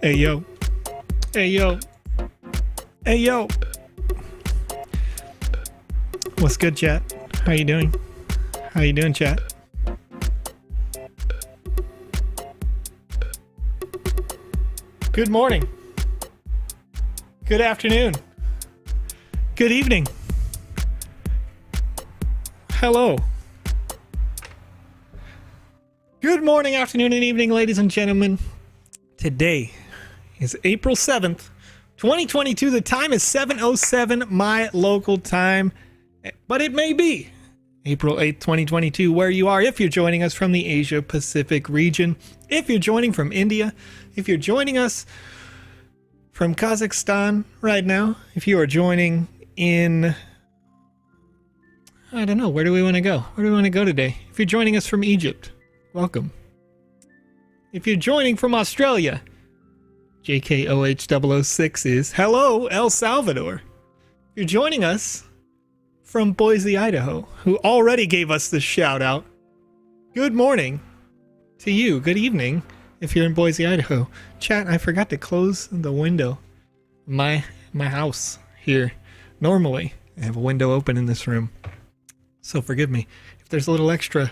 Hey yo. Hey yo. Hey yo. What's good, chat? How you doing? How you doing, chat? Good morning. Good afternoon. Good evening. Hello. Good morning, afternoon, and evening, ladies and gentlemen. Today is April 7th, 2022. The time is 7:07 my local time, but it may be April 8th, 2022, where you are, if you're joining us from the Asia Pacific region, if you're joining from India, if you're joining us from Kazakhstan right now, if you are joining in, I don't know, where do we want to go? Where do we want to go today? If you're joining us from Egypt, welcome. If you're joining from Australia, JKOH006 is hello, El Salvador. If you're joining us from Boise, Idaho, who already gave us the shout out, good morning to you. Good evening if you're in Boise, Idaho. Chat, I forgot to close the window. My house here. Normally, I have a window open in this room. So forgive me if there's a little extra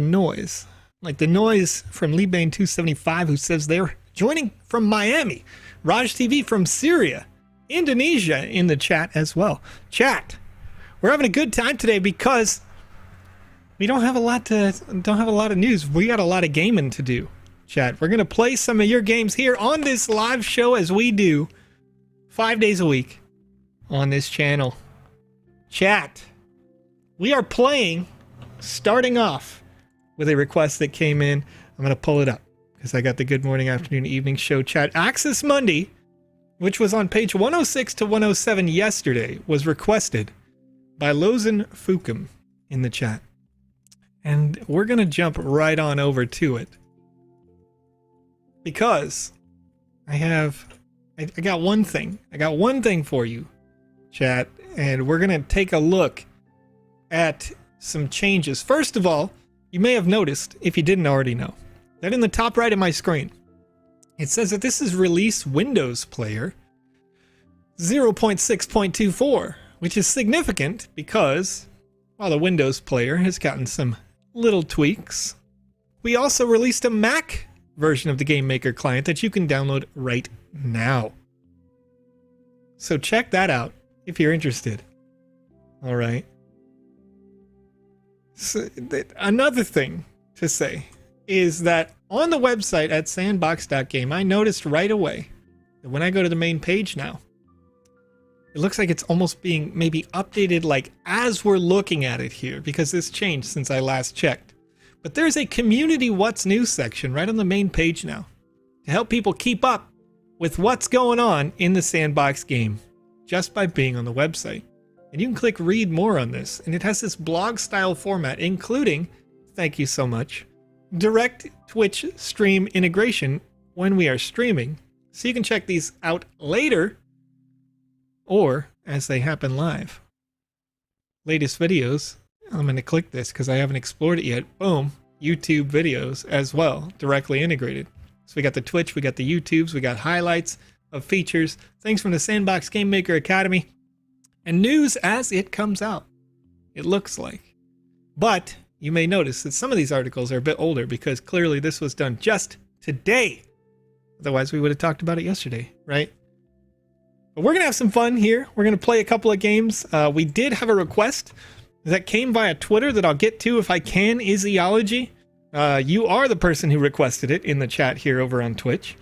noise. Like the noise from Libane275, who says they're joining from Miami. Raj TV from Syria. Indonesia in the chat as well. Chat, we're having a good time today because we don't have a lot of news. We got a lot of gaming to do. Chat, we're gonna play some of your games here on this live show, as we do 5 days a week on this channel. Chat, we are playing, starting off with a request that came in. I'm gonna pull it up because I got the good morning, afternoon, evening show chat. Access Mundi, which was on page 106 to 107 yesterday, was requested by Lozen Fukum in the chat. And we're going to jump right on over to it. Because I got one thing. I got one thing for you, chat. And we're going to take a look at some changes. First of all, you may have noticed, if you didn't already know, that in the top right of my screen, it says that this is release Windows Player 0.6.24, which is significant because while the Windows Player has gotten some little tweaks, we also released a Mac version of the Game Maker client that you can download right now. So check that out if you're interested. All right. So, another thing to say is that on the website at sandbox.game, I noticed right away that when I go to the main page now, it looks like it's almost being maybe updated like as we're looking at it here, because this changed since I last checked. But there's a community what's new section right on the main page now to help people keep up with what's going on in the Sandbox game just by being on the website. And you can click read more on this, and it has this blog style format, including, thank you so much, direct Twitch stream integration when we are streaming. So you can check these out later or as they happen live. Latest videos, I'm going to click this because I haven't explored it yet. Boom, YouTube videos as well, directly integrated. So we got the Twitch, we got the YouTubes, we got highlights of features, things from the Sandbox Game Maker Academy, and news as it comes out, it looks like. But you may notice that some of these articles are a bit older because clearly this was done just today. Otherwise, we would have talked about it yesterday, right? But we're going to have some fun here. We're going to play a couple of games. We did have a request that came via Twitter that I'll get to if I can, Iziology. You are the person who requested it in the chat here over on Twitch.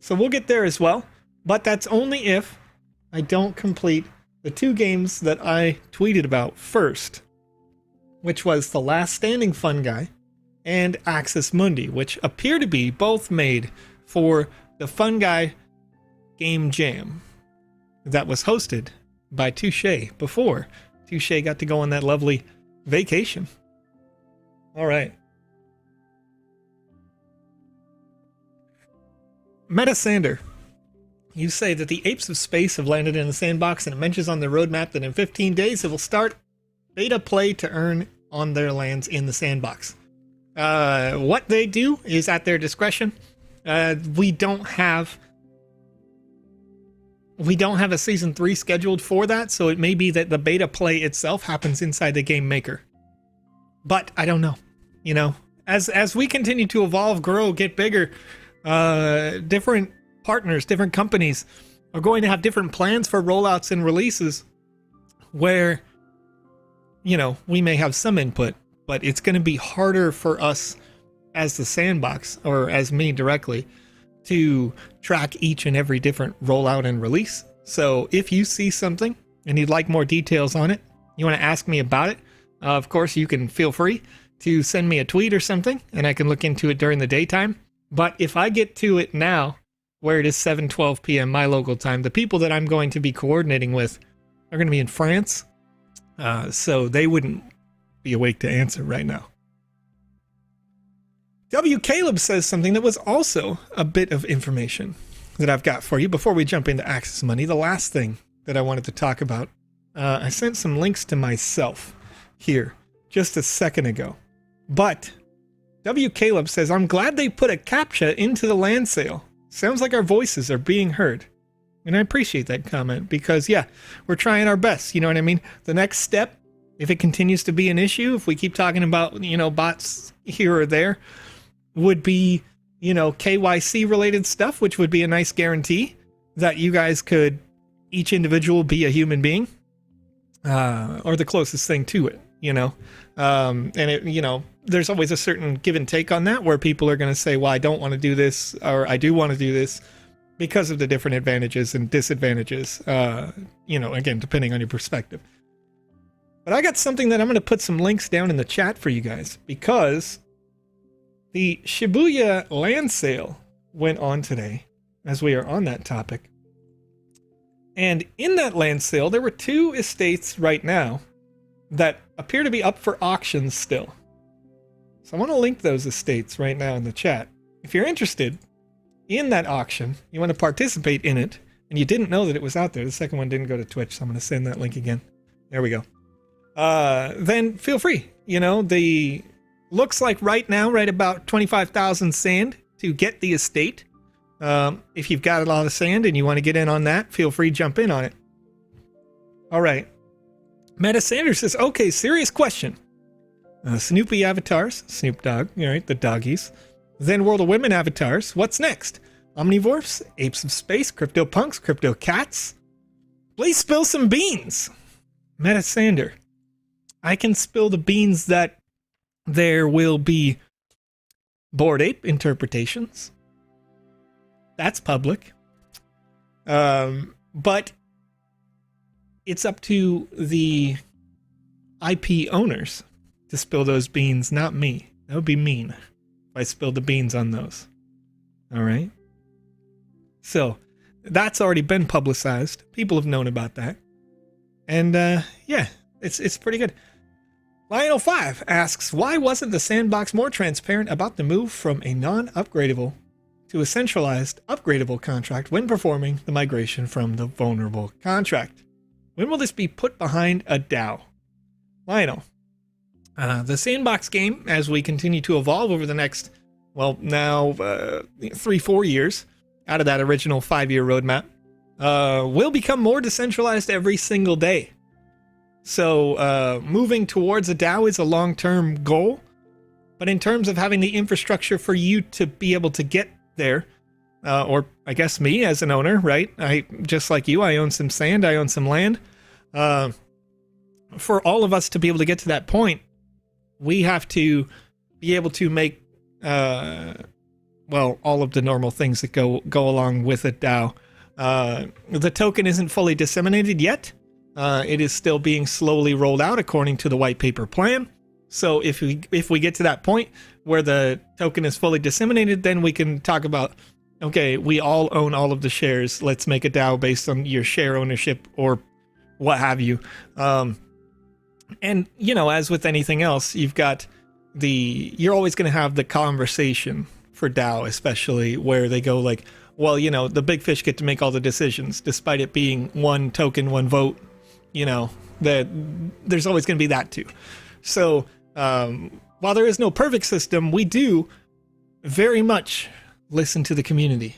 So we'll get there as well. But that's only if I don't complete the two games that I tweeted about first, which was The Last Standing Funguy and Access Mundi, which appear to be both made for the Funguy Game Jam that was hosted by Touche before Touche got to go on that lovely vacation. All right. Metasander, you say that the apes of space have landed in the sandbox, and it mentions on the roadmap that in 15 days it will start beta play to earn on their lands in the sandbox. What they do is at their discretion. We don't have a season 3 scheduled for that, so it may be that the beta play itself happens inside the game maker. But I don't know. You know, as we continue to evolve, grow, get bigger, different partners, different companies are going to have different plans for rollouts and releases where, you know, we may have some input, but it's going to be harder for us as the sandbox, or as me directly, to track each and every different rollout and release. So if you see something and you'd like more details on it, you want to ask me about it, of course you can feel free to send me a tweet or something, and I can look into it during the daytime. But if I get to it now, where it is 7:12 p.m. my local time, the people that I'm going to be coordinating with are going to be in France, so they wouldn't be awake to answer right now. W. Caleb says something that was also a bit of information that I've got for you before we jump into Access Money. The last thing that I wanted to talk about, I sent some links to myself here just a second ago. But W. Caleb says, I'm glad they put a Captcha into the land sale. Sounds like our voices are being heard. And I appreciate that comment because, yeah, we're trying our best. You know what I mean? The next step, if it continues to be an issue, if we keep talking about, you know, bots here or there, would be, you know, KYC related stuff, which would be a nice guarantee that you guys could, each individual, be a human being, or the closest thing to it, you know. And it, you know, there's always a certain give and take on that, where people are going to say, well, I don't want to do this, or I do want to do this, because of the different advantages and disadvantages, you know, again, depending on your perspective. But I got something that I'm going to put some links down in the chat for you guys, because the Shibuya land sale went on today, as we are on that topic. And in that land sale, there were 2 estates right now that appear to be up for auction still. So I want to link those estates right now in the chat. If you're interested in that auction, you want to participate in it, and you didn't know that it was out there, the second one didn't go to Twitch, so I'm going to send that link again. There we go. Then feel free. You know, the looks like right now, right about 25,000 sand to get the estate. If you've got a lot of sand and you want to get in on that, feel free, jump in on it. All right. Meta Sanders says, okay, serious question. Snoopy avatars, Snoop Dogg, all right, the doggies. Then World of Women avatars. What's next? Omnivores, Apes of Space, Crypto Punks, Crypto Cats. Please spill some beans. Meta Sander. I can spill the beans that there will be Bored Ape interpretations. That's public. But it's up to the IP owners to spill those beans, not me. That would be mean if I spilled the beans on those. All right? So, that's already been publicized. People have known about that. And, yeah, it's pretty good. Lionel5 asks, why wasn't the sandbox more transparent about the move from a non-upgradable to a centralized upgradable contract when performing the migration from the vulnerable contract? When will this be put behind a DAO? Lionel, the sandbox game, as we continue to evolve over the next, well, now 3-4 years out of that original 5-year roadmap, will become more decentralized every single day. So moving towards a DAO is a long-term goal, but in terms of having the infrastructure for you to be able to get there, or I guess me as an owner, right? I just like you, I own some sand, I own some land. For all of us to be able to get to that point, we have to be able to make, well, all of the normal things that go along with a DAO. The token isn't fully disseminated yet. It is still being slowly rolled out according to the white paper plan. So if we get to that point where the token is fully disseminated, then we can talk about, okay, we all own all of the shares. Let's make a DAO based on your share ownership or what have you. And, you know, as with anything else, you're always going to have the conversation for DAO, especially where they go like, well, you know, the big fish get to make all the decisions, despite it being one token, one vote. You know, there's always going to be that too. So while there is no perfect system, we do very much listen to the community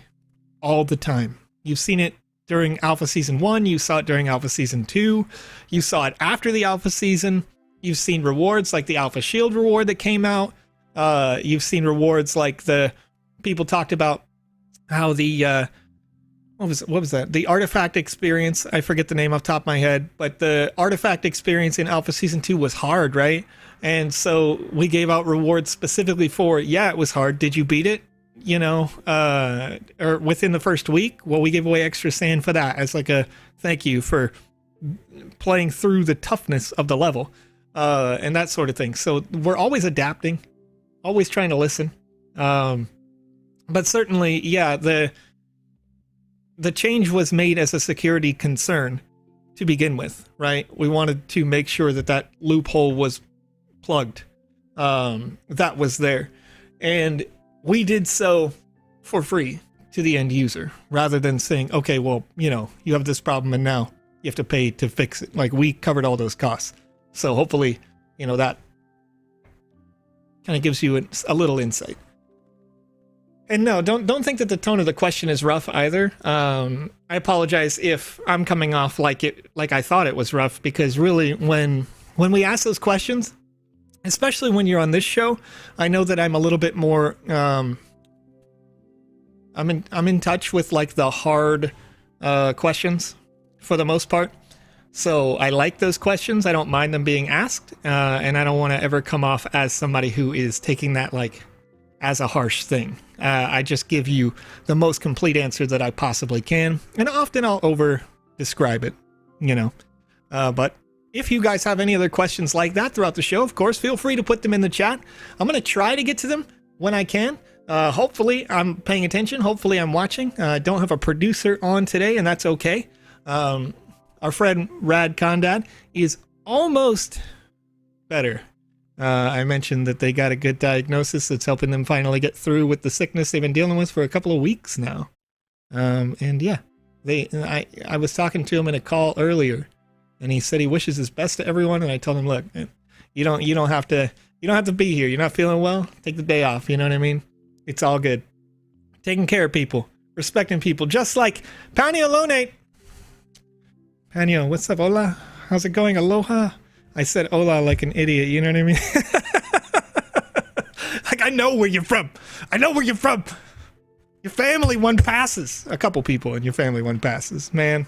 all the time. You've seen it during Alpha Season 1, you saw it during Alpha Season 2, you saw it after the Alpha Season, you've seen rewards like the Alpha Shield reward that came out, you've seen rewards like the people talked about how the what was that? The artifact experience, I forget the name off the top of my head, but the artifact experience in Alpha Season 2 was hard, right? And so we gave out rewards specifically for, yeah, it was hard. Did you beat it? You know, or within the first week? Well, we gave away extra sand for that as like a thank you for playing through the toughness of the level, and that sort of thing. So we're always adapting, always trying to listen. But certainly, yeah, the change was made as a security concern to begin with, right? We wanted to make sure that that loophole was plugged, that was there. And we did so for free to the end user, rather than saying, okay, well, you know, you have this problem and now you have to pay to fix it. Like, we covered all those costs. So hopefully, you know, that kind of gives you a little insight. And no, don't think that the tone of the question is rough either. I apologize if I'm coming off like I thought it was rough, because really when we ask those questions, especially when you're on this show, I know that I'm a little bit more I'm in touch with like the hard questions for the most part. So I like those questions. I don't mind them being asked, and I don't want to ever come off as somebody who is taking that like as a harsh thing. I just give you the most complete answer that I possibly can, and often I'll over describe it, you know. But if you guys have any other questions like that throughout the show, of course, feel free to put them in the chat. I'm going to try to get to them when I can. Hopefully I'm paying attention. Hopefully I'm watching. I don't have a producer on today, and that's okay. Our friend Rad Condad is almost better. I mentioned that they got a good diagnosis that's helping them finally get through with the sickness they've been dealing with for a couple of weeks now. And yeah, I was talking to him in a call earlier, and he said he wishes his best to everyone. And I told him, look, you don't have to be here. You're not feeling well. Take the day off. You know what I mean? It's all good. Taking care of people, respecting people, just like Panio Lonate. Panio, what's up? Hola. How's it going? Aloha. I said hola like an idiot. You know what I mean? Like, I know where you're from. I know where you're from. Your family won passes. A couple people in your family won passes. Man,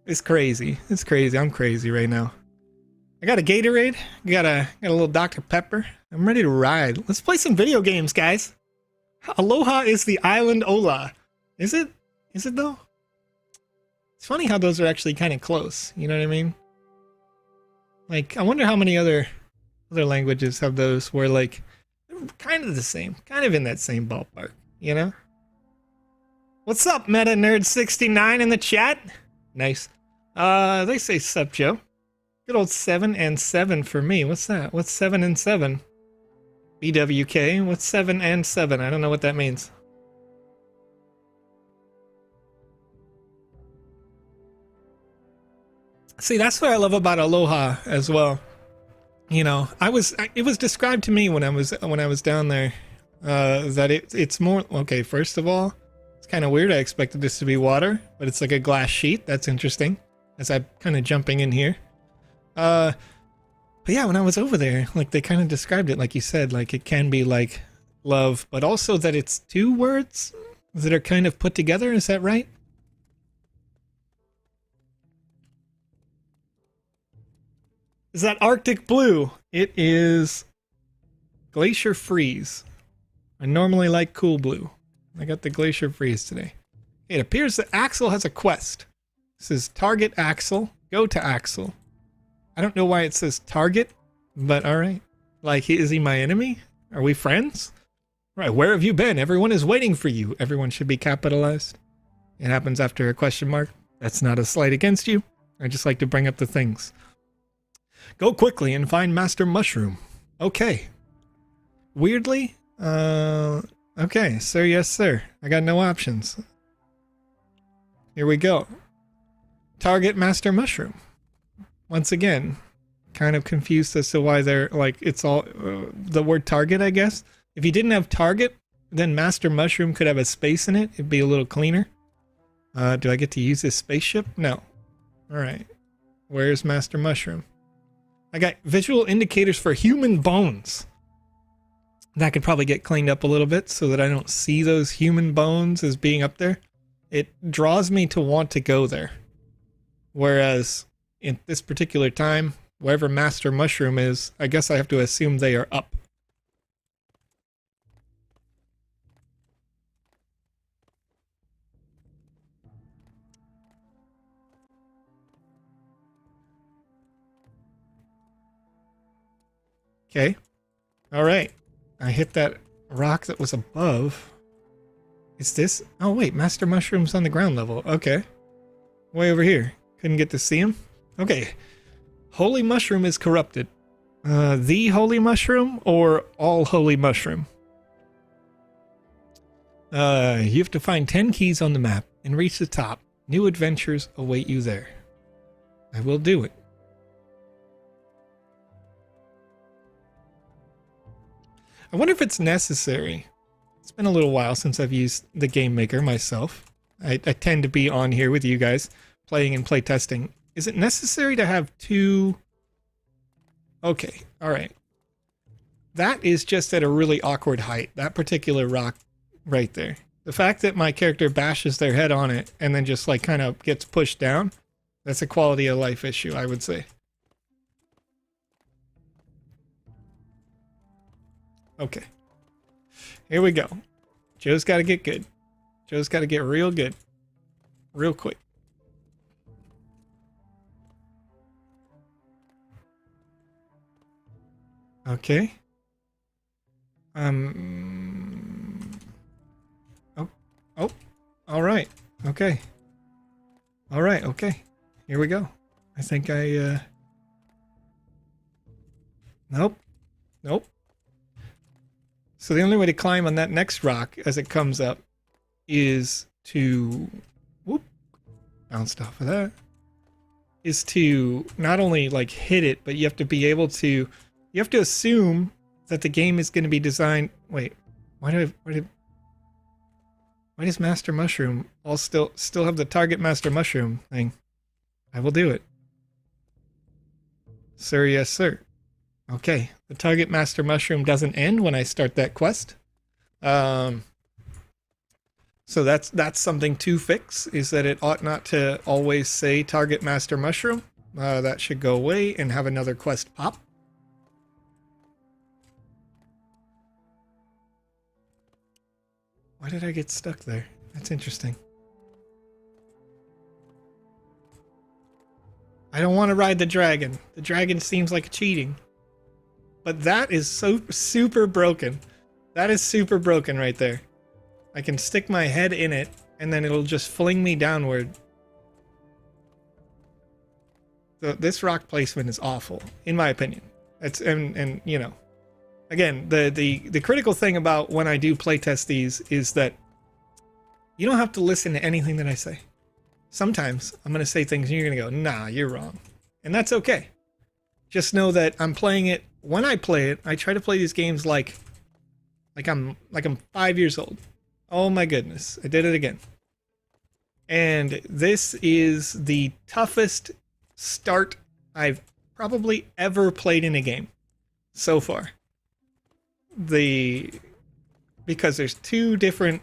it's crazy. It's crazy. I'm crazy right now. I got a Gatorade. Got a little Dr. Pepper. I'm ready to ride. Let's play some video games, guys. Aloha is the island Ola. Is it? Is it though? It's funny how those are actually kind of close. You know what I mean? Like, I wonder how many other languages have those where, like, they're kind of the same. Kind of in that same ballpark, you know? What's up, Meta Nerd 69 in the chat? Nice. They say sup, Joe. Good old 7 and 7 for me. What's that? What's 7 and 7? BWK. What's 7 and 7? I don't know what that means. See, that's what I love about Aloha as well. You know, it was described to me when I was down there, that it's more, okay, first of all, it's kind of weird. I expected this to be water, but it's like a glass sheet. That's interesting, as I'm kind of jumping in here. But yeah, when I was over there, like, they kind of described it, like you said, like it can be like love, but also that it's two words that are kind of put together. Is that right? Is that Arctic Blue? It is Glacier Freeze. I normally like Cool Blue. I got the Glacier Freeze today. It appears that Axel has a quest. It says target Axel, go to Axel. I don't know why it says target, but alright. Like, is he my enemy? Are we friends? Right, where have you been? Everyone is waiting for you. Everyone should be capitalized. It happens after a question mark. That's not a slight against you. I just like to bring up the things. Go quickly and find Master Mushroom. Okay. Weirdly, okay, sir, yes, sir. I got no options. Here we go. Target Master Mushroom. Once again, kind of confused as to why they're, like, it's all, the word target, I guess. If you didn't have target, then Master Mushroom could have a space in it. It'd be a little cleaner. Do I get to use this spaceship? No. All right. Where's Master Mushroom? I got visual indicators for human bones. That could probably get cleaned up a little bit so that I don't see those human bones as being up there. It draws me to want to go there. Whereas in this particular time, wherever Master Mushroom is, I guess I have to assume they are up. Okay. All right. I hit that rock that was above. Is this? Oh, wait. Master Mushroom's on the ground level. Okay. Way over here. Couldn't get to see him. Okay. Holy Mushroom is corrupted. The Holy Mushroom or all Holy Mushroom? You have to find 10 keys on the map and reach the top. New adventures await you there. I will do it. I wonder if it's necessary. It's been a little while since I've used the Game Maker myself. I tend to be on here with you guys, playing and playtesting. Is it necessary to have two? Okay, alright. That is just at a really awkward height, that particular rock right there. The fact that my character bashes their head on it and then just like kind of gets pushed down, that's a quality of life issue, I would say. Okay. Here we go. Joe's got to get good. Joe's got to get real good. Real quick. Okay. Oh. All right. Okay. All right. Okay. Here we go. I think Nope. Nope. So the only way to climb on that next rock as it comes up is to, whoop, bounced off of that, is to not only like hit it, but you have to be able to, you have to assume that the game is going to be designed, wait, why does Master Mushroom all still have the target Master Mushroom thing? I will do it. Sir, yes, sir. Okay, the target Master Mushroom doesn't end when I start that quest. So that's something to fix, is that it ought not to always say target Master Mushroom. That should go away and have another quest pop. Why did I get stuck there? That's interesting. I don't want to ride the dragon. The dragon seems like cheating. But that is so super broken. That is super broken right there. I can stick my head in it, and then it'll just fling me downward. So this rock placement is awful, in my opinion. It's and you know, again, the critical thing about when I do playtest these is that you don't have to listen to anything that I say. Sometimes I'm gonna say things and you're gonna go, nah, you're wrong, and that's okay. Just know that I'm playing it. When I play it, I try to play these games like I'm 5 years old. Oh my goodness, I did it again. And this is the toughest start I've probably ever played in a game so far. Because there's two different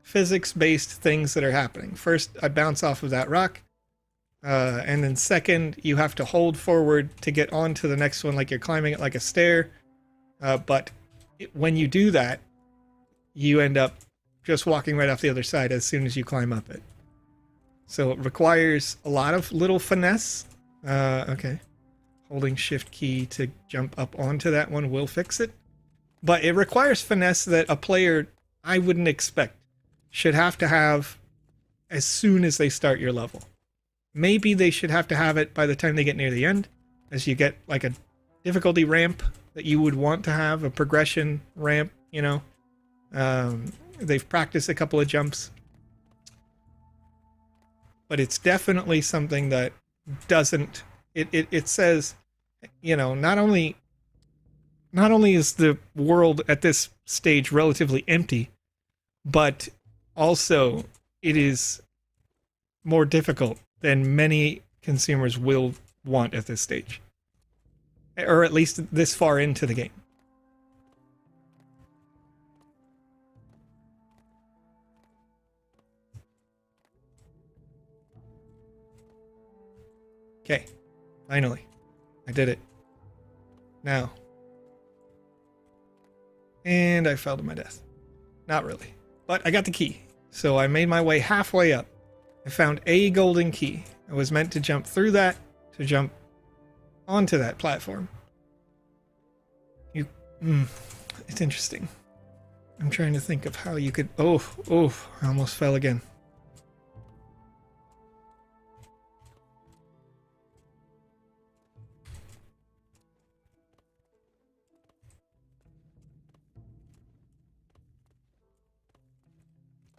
physics-based things that are happening. First, I bounce off of that rock. And then second, you have to hold forward to get onto the next one like you're climbing it like a stair. But when you do that, you end up just walking right off the other side as soon as you climb up it. So it requires a lot of little finesse. Okay. Holding shift key to jump up onto that one will fix it. But it requires finesse that a player I wouldn't expect should have to have as soon as they start your level. Maybe they should have to have it by the time they get near the end, as you get like a difficulty ramp that you would want to have, a progression ramp, you know. They've practiced a couple of jumps. But it's definitely something that doesn't, it says, you know, not only not only is the world at this stage relatively empty, but also it is more difficult than many consumers will want at this stage, or at least this far into the game. Okay, finally, I did it. Now, and I fell to my death. Not really, but I got the key. So I made my way halfway up. I found a golden key. I was meant to jump through that to jump onto that platform. It's interesting. I'm trying to think of how you could... Oh, I almost fell again.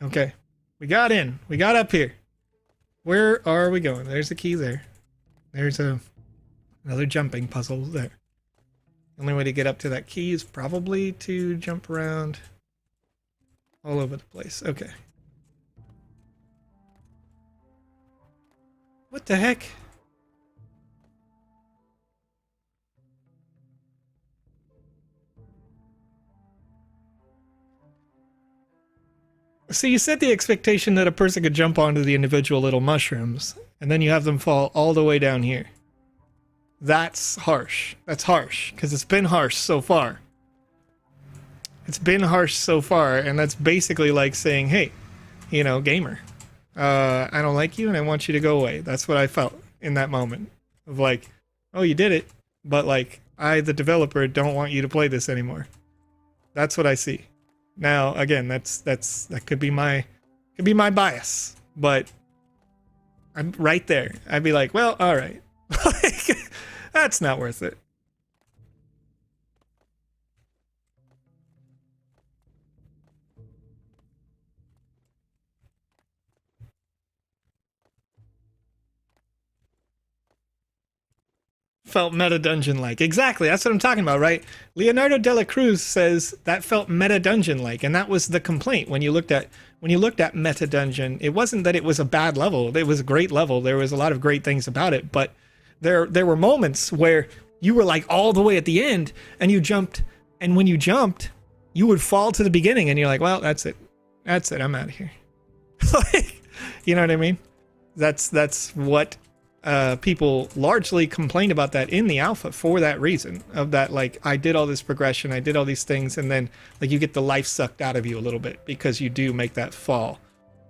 Okay, we got in. We got up here. Where are we going? There's a key there. There's another jumping puzzle there. The only way to get up to that key is probably to jump around all over the place. Okay. What the heck? So you set the expectation that a person could jump onto the individual little mushrooms, and then you have them fall all the way down here. That's harsh. That's harsh, because it's been harsh so far. It's been harsh so far, and that's basically like saying, hey, you know, gamer, I don't like you and I want you to go away. That's what I felt in that moment. Of like, oh, you did it, but like, I, the developer, don't want you to play this anymore. That's what I see. Now, again, that could be my bias, but I'm right there. I'd be like, well, all right, that's not worth it. Felt meta dungeon like. Exactly, that's what I'm talking about, right? Leonardo Dela Cruz says that felt meta dungeon like, and that was the complaint when you looked at meta dungeon. It wasn't that it was a bad level; it was a great level. There was a lot of great things about it, but there were moments where you were like all the way at the end, and you jumped, and when you jumped, you would fall to the beginning, and you're like, well, that's it, I'm out of here. Like, you know what I mean? That's what. People largely complained about that in the alpha for that reason of that, like, I did all this progression, I did all these things, and then like you get the life sucked out of you a little bit because you do make that fall.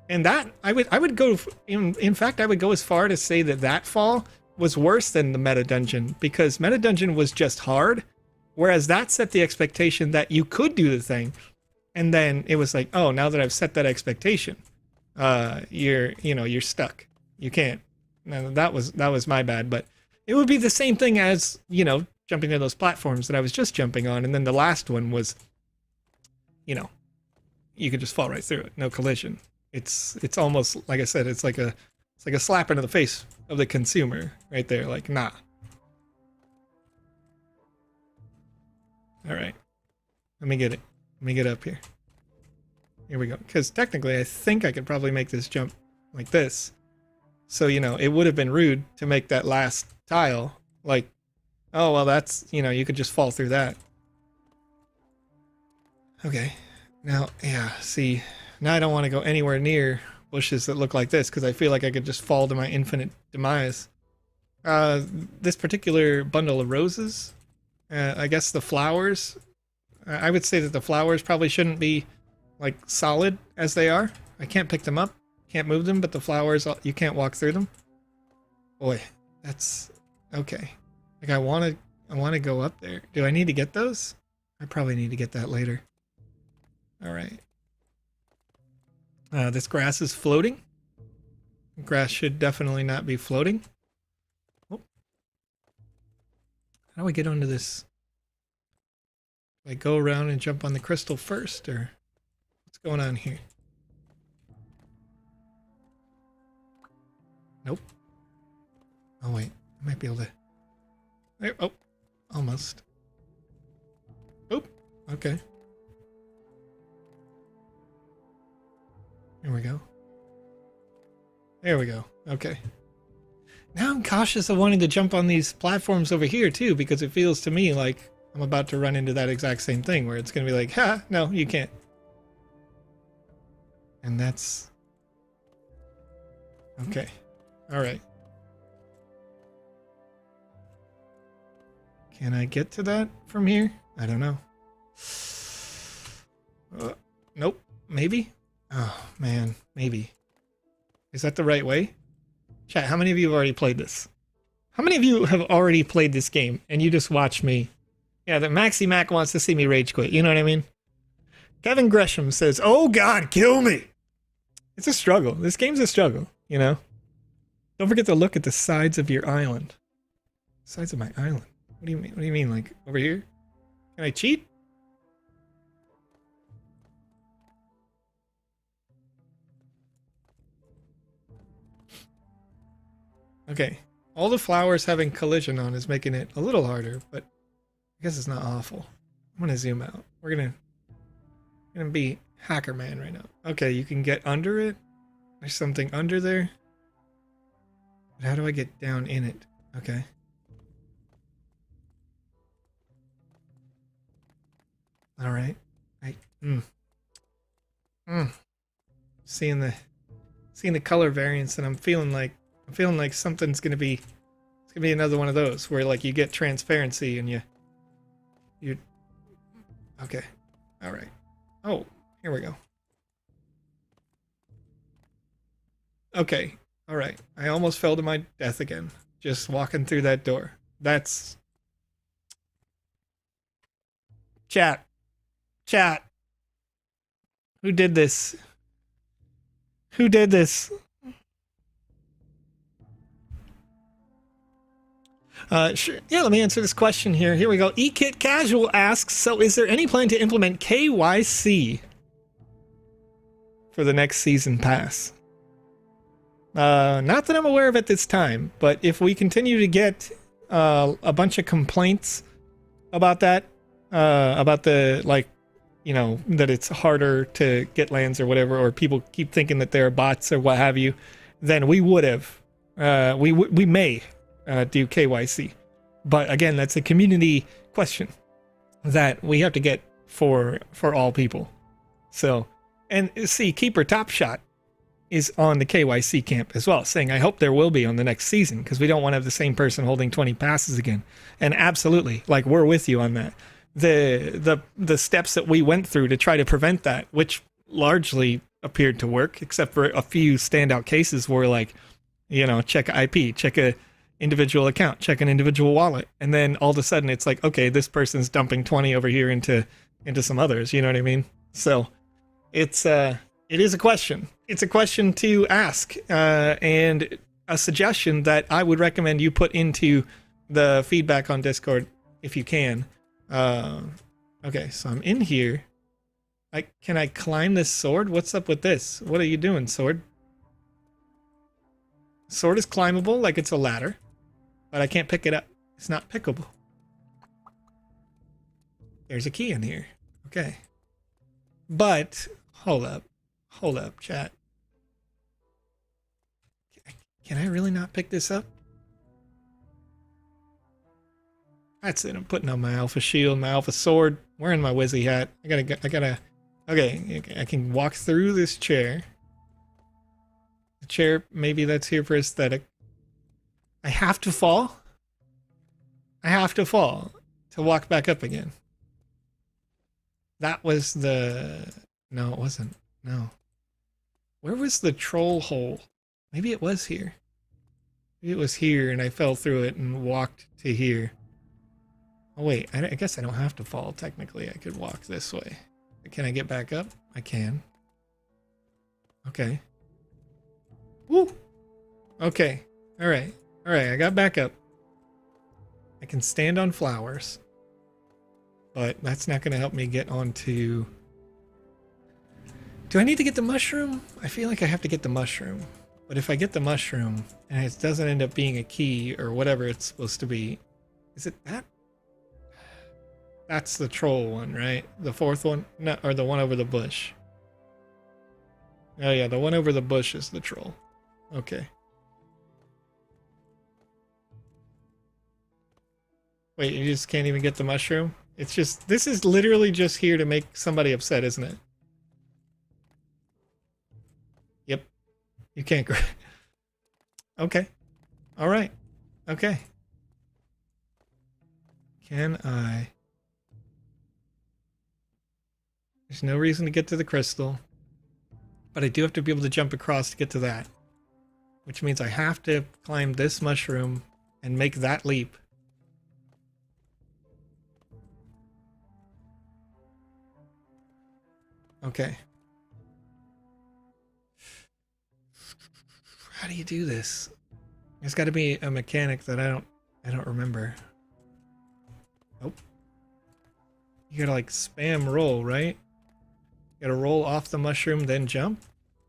And that I would go in fact I would go as far to say that fall was worse than the meta dungeon, because meta dungeon was just hard, whereas that set the expectation that you could do the thing, and then it was like, oh, now that I've set that expectation, you're stuck, you can't. No, that was my bad, but it would be the same thing as, you know, jumping on those platforms that I was just jumping on, and then the last one was, you know, you could just fall right through it, no collision. It's almost like I said, it's like a slap into the face of the consumer right there, like, nah. All right, let me get it. Let me get up here. Here we go. Because technically, I think I could probably make this jump like this. So, you know, it would have been rude to make that last tile like, oh, well, that's, you know, you could just fall through that. Okay. Now, yeah, see, now I don't want to go anywhere near bushes that look like this because I feel like I could just fall to my infinite demise. This particular bundle of roses, I guess the flowers, I would say that the flowers probably shouldn't be like solid as they are. I can't pick them up. Can't move them, but the flowers, you can't walk through them. Boy, that's okay. Like I want to go up there. Do I need to get those? I probably need to get that later. All right. This grass is floating. Grass should definitely not be floating. Oh. How do I get onto this? Do I go around and jump on the crystal first, or what's going on here? Nope. Oh wait, I might be able to. There, oh, almost. Okay. There we go. There we go. Okay. Now I'm cautious of wanting to jump on these platforms over here too, because it feels to me like I'm about to run into that exact same thing where it's going to be like, ha, no, you can't. And that's... Okay. All right. Can I get to that from here? I don't know. Nope. Maybe? Oh, man. Maybe. Is that the right way? Chat, how many of you have already played this? How many of you have already played this game and you just watch me? Yeah, that Maxi Mac wants to see me rage quit. You know what I mean? Kevin Gresham says, oh God, kill me. It's a struggle. This game's a struggle, you know? Don't forget to look at the sides of your island. Sides of my island? What do you mean? What do you mean? Like over here? Can I cheat? Okay. All the flowers having collision on is making it a little harder, but I guess it's not awful. I'm gonna zoom out. We're gonna be Hacker Man right now. Okay, you can get under it. There's something under there. But how do I get down in it? Okay. All right. Seeing the color variance, and I'm feeling like something's gonna be, it's gonna be another one of those where like you get transparency and you okay. All right. Oh, here we go. Okay. All right. I almost fell to my death again. Just walking through that door. That's... Chat. Who did this? Who did this? Sure. Yeah, let me answer this question here. Here we go. eKit Casual asks, so is there any plan to implement KYC for the next season pass? Not that I'm aware of at this time, but if we continue to get a bunch of complaints about that, about the, like, you know, that it's harder to get lands or whatever, or people keep thinking that there are bots or what have you, then we would have, we may do KYC. But again, that's a community question that we have to get for all people. So, and see, Keeper Top Shot is on the KYC camp as well, saying, I hope there will be on the next season, because we don't want to have the same person holding 20 passes again. And absolutely, like, we're with you on that. The steps that we went through to try to prevent that, which largely appeared to work, except for a few standout cases where, like, you know, check IP, check a individual account, check an individual wallet, and then all of a sudden it's like, okay, this person's dumping 20 over here into some others, you know what I mean? So it is a question. It's a question to ask, and a suggestion that I would recommend you put into the feedback on Discord if you can. Okay, so I'm in here. Can I climb this sword? What's up with this? What are you doing, sword? Sword is climbable like it's a ladder, but I can't pick it up. It's not pickable. There's a key in here. Okay. But, hold up, chat. Can I really not pick this up? That's it. I'm putting on my alpha shield, my alpha sword, wearing my Wizzy hat. I gotta, okay, I can walk through this chair. The chair, maybe that's here for aesthetic. I have to fall. I have to fall to walk back up again. That was the... No, it wasn't. No. Where was the troll hole? Maybe it was here. Maybe it was here and I fell through it and walked to here. Oh wait, I guess I don't have to fall technically. I could walk this way. Can I get back up? I can. Okay. Woo! Okay. Alright. Alright, I got back up. I can stand on flowers. But that's not going to help me get onto... Do I need to get the mushroom? I feel like I have to get the mushroom. But if I get the mushroom and it doesn't end up being a key or whatever it's supposed to be... Is it that? That's the troll one, right? The fourth one? No, or the one over the bush. Oh yeah, the one over the bush is the troll. Okay. Wait, you just can't even get the mushroom? It's just, this is literally just here to make somebody upset, isn't it? Yep. You can't grab. Okay. All right. Okay. Can I? There's no reason to get to the crystal. But I do have to be able to jump across to get to that. Which means I have to climb this mushroom and make that leap. Okay. How do you do this? There's got to be a mechanic that I don't remember. Nope. You gotta like spam roll, right? You gotta roll off the mushroom, then jump?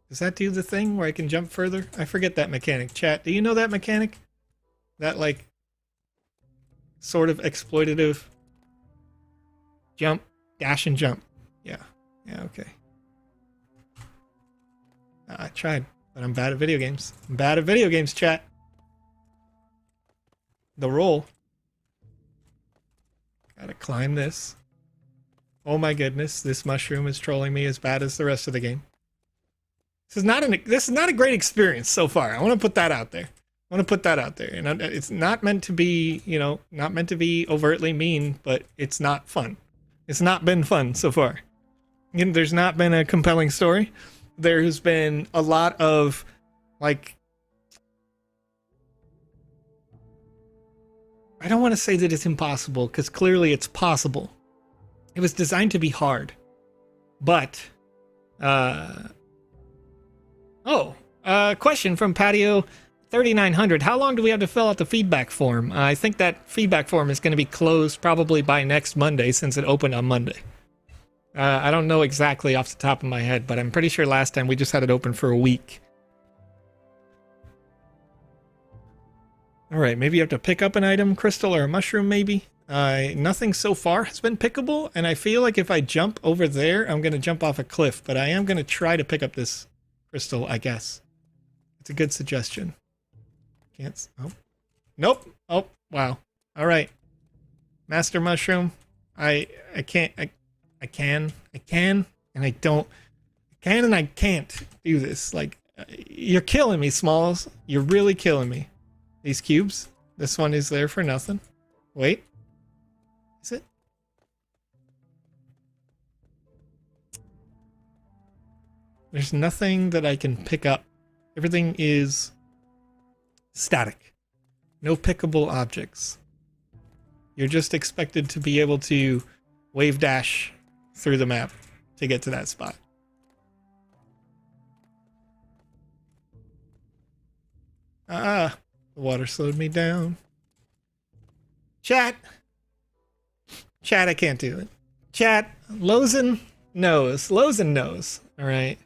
Does that do the thing where I can jump further? I forget that mechanic. Chat, do you know that mechanic? That like sort of exploitative jump, dash and jump. Yeah. Yeah, okay. I tried, but I'm bad at video games. I'm bad at video games, chat. The roll. Gotta climb this. Oh my goodness, this mushroom is trolling me as bad as the rest of the game. This is not a great experience so far. I want to put that out there. And it's not meant to be, you know, not meant to be overtly mean, but it's not fun. It's not been fun so far. And there's not been a compelling story. There's been a lot of, like, I don't want to say that it's impossible, because clearly it's possible. It was designed to be hard. But, question from Patio 3900. How long do we have to fill out the feedback form? I think that feedback form is going to be closed probably by next Monday, since it opened on Monday. I don't know exactly off the top of my head, but I'm pretty sure last time we just had it open for a week. Alright, maybe you have to pick up an item, crystal or a mushroom maybe. Nothing so far has been pickable, and I feel like if I jump over there, I'm going to jump off a cliff, but I am going to try to pick up this crystal, I guess. It's a good suggestion. Can't... Oh. Nope. Oh, wow. Alright. Master Mushroom. I can't... I can, and I don't. I can and I can't do this. Like, you're killing me, Smalls. You're really killing me. These cubes. This one is there for nothing. Wait. Is it? There's nothing that I can pick up. Everything is static. No pickable objects. You're just expected to be able to wave dash through the map to get to that spot. The water slowed me down. Chat, I can't do it. Chat, Lozen knows. All right.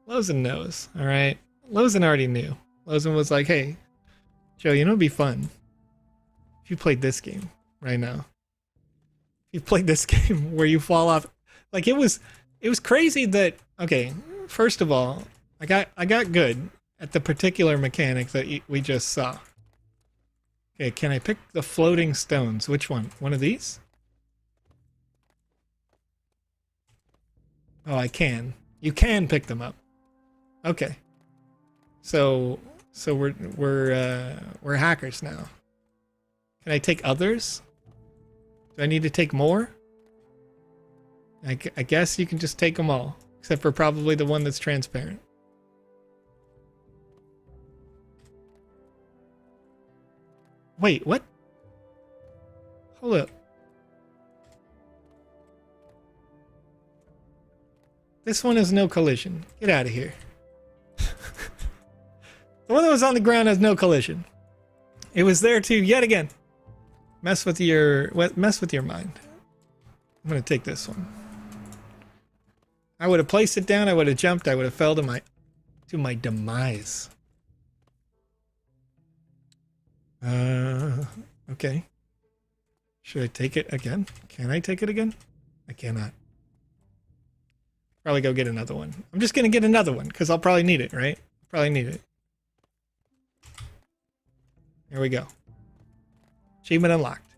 Lozen knows. All right. Lozen already knew. Lozen was like, hey, Joe, you know it'd be fun if you played this game right now. You played this game where you fall off. Like, it was crazy that, okay, first of all, I got good at the particular mechanic that we just saw. Okay, can I pick the floating stones? Which one? One of these? Oh, I can. You can pick them up. Okay. So we're hackers now. Can I take others? Do I need to take more? I guess you can just take them all, except for probably the one that's transparent. Wait, what? Hold up. This one has no collision. Get out of here. The one that was on the ground has no collision. It was there to, yet again, mess with your mind. I'm gonna take this one. I would have placed it down, I would have jumped, I would have fell to my demise. Okay. Should I take it again? Can I take it again? I cannot. Probably go get another one. I'm just going to get another one because I'll probably need it, right? Probably need it. Here we go. Achievement unlocked.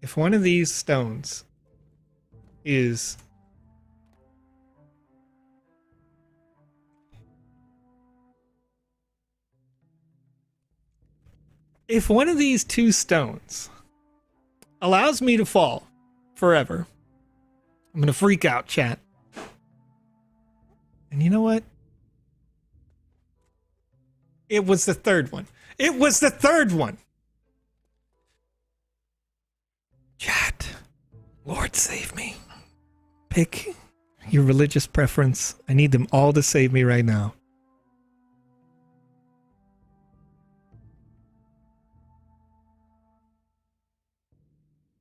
If one of these stones is... If one of these two stones allows me to fall forever, I'm going to freak out, chat. And you know what? It was the third one. It was the third one. Chat. Lord save me. Pick your religious preference. I need them all to save me right now.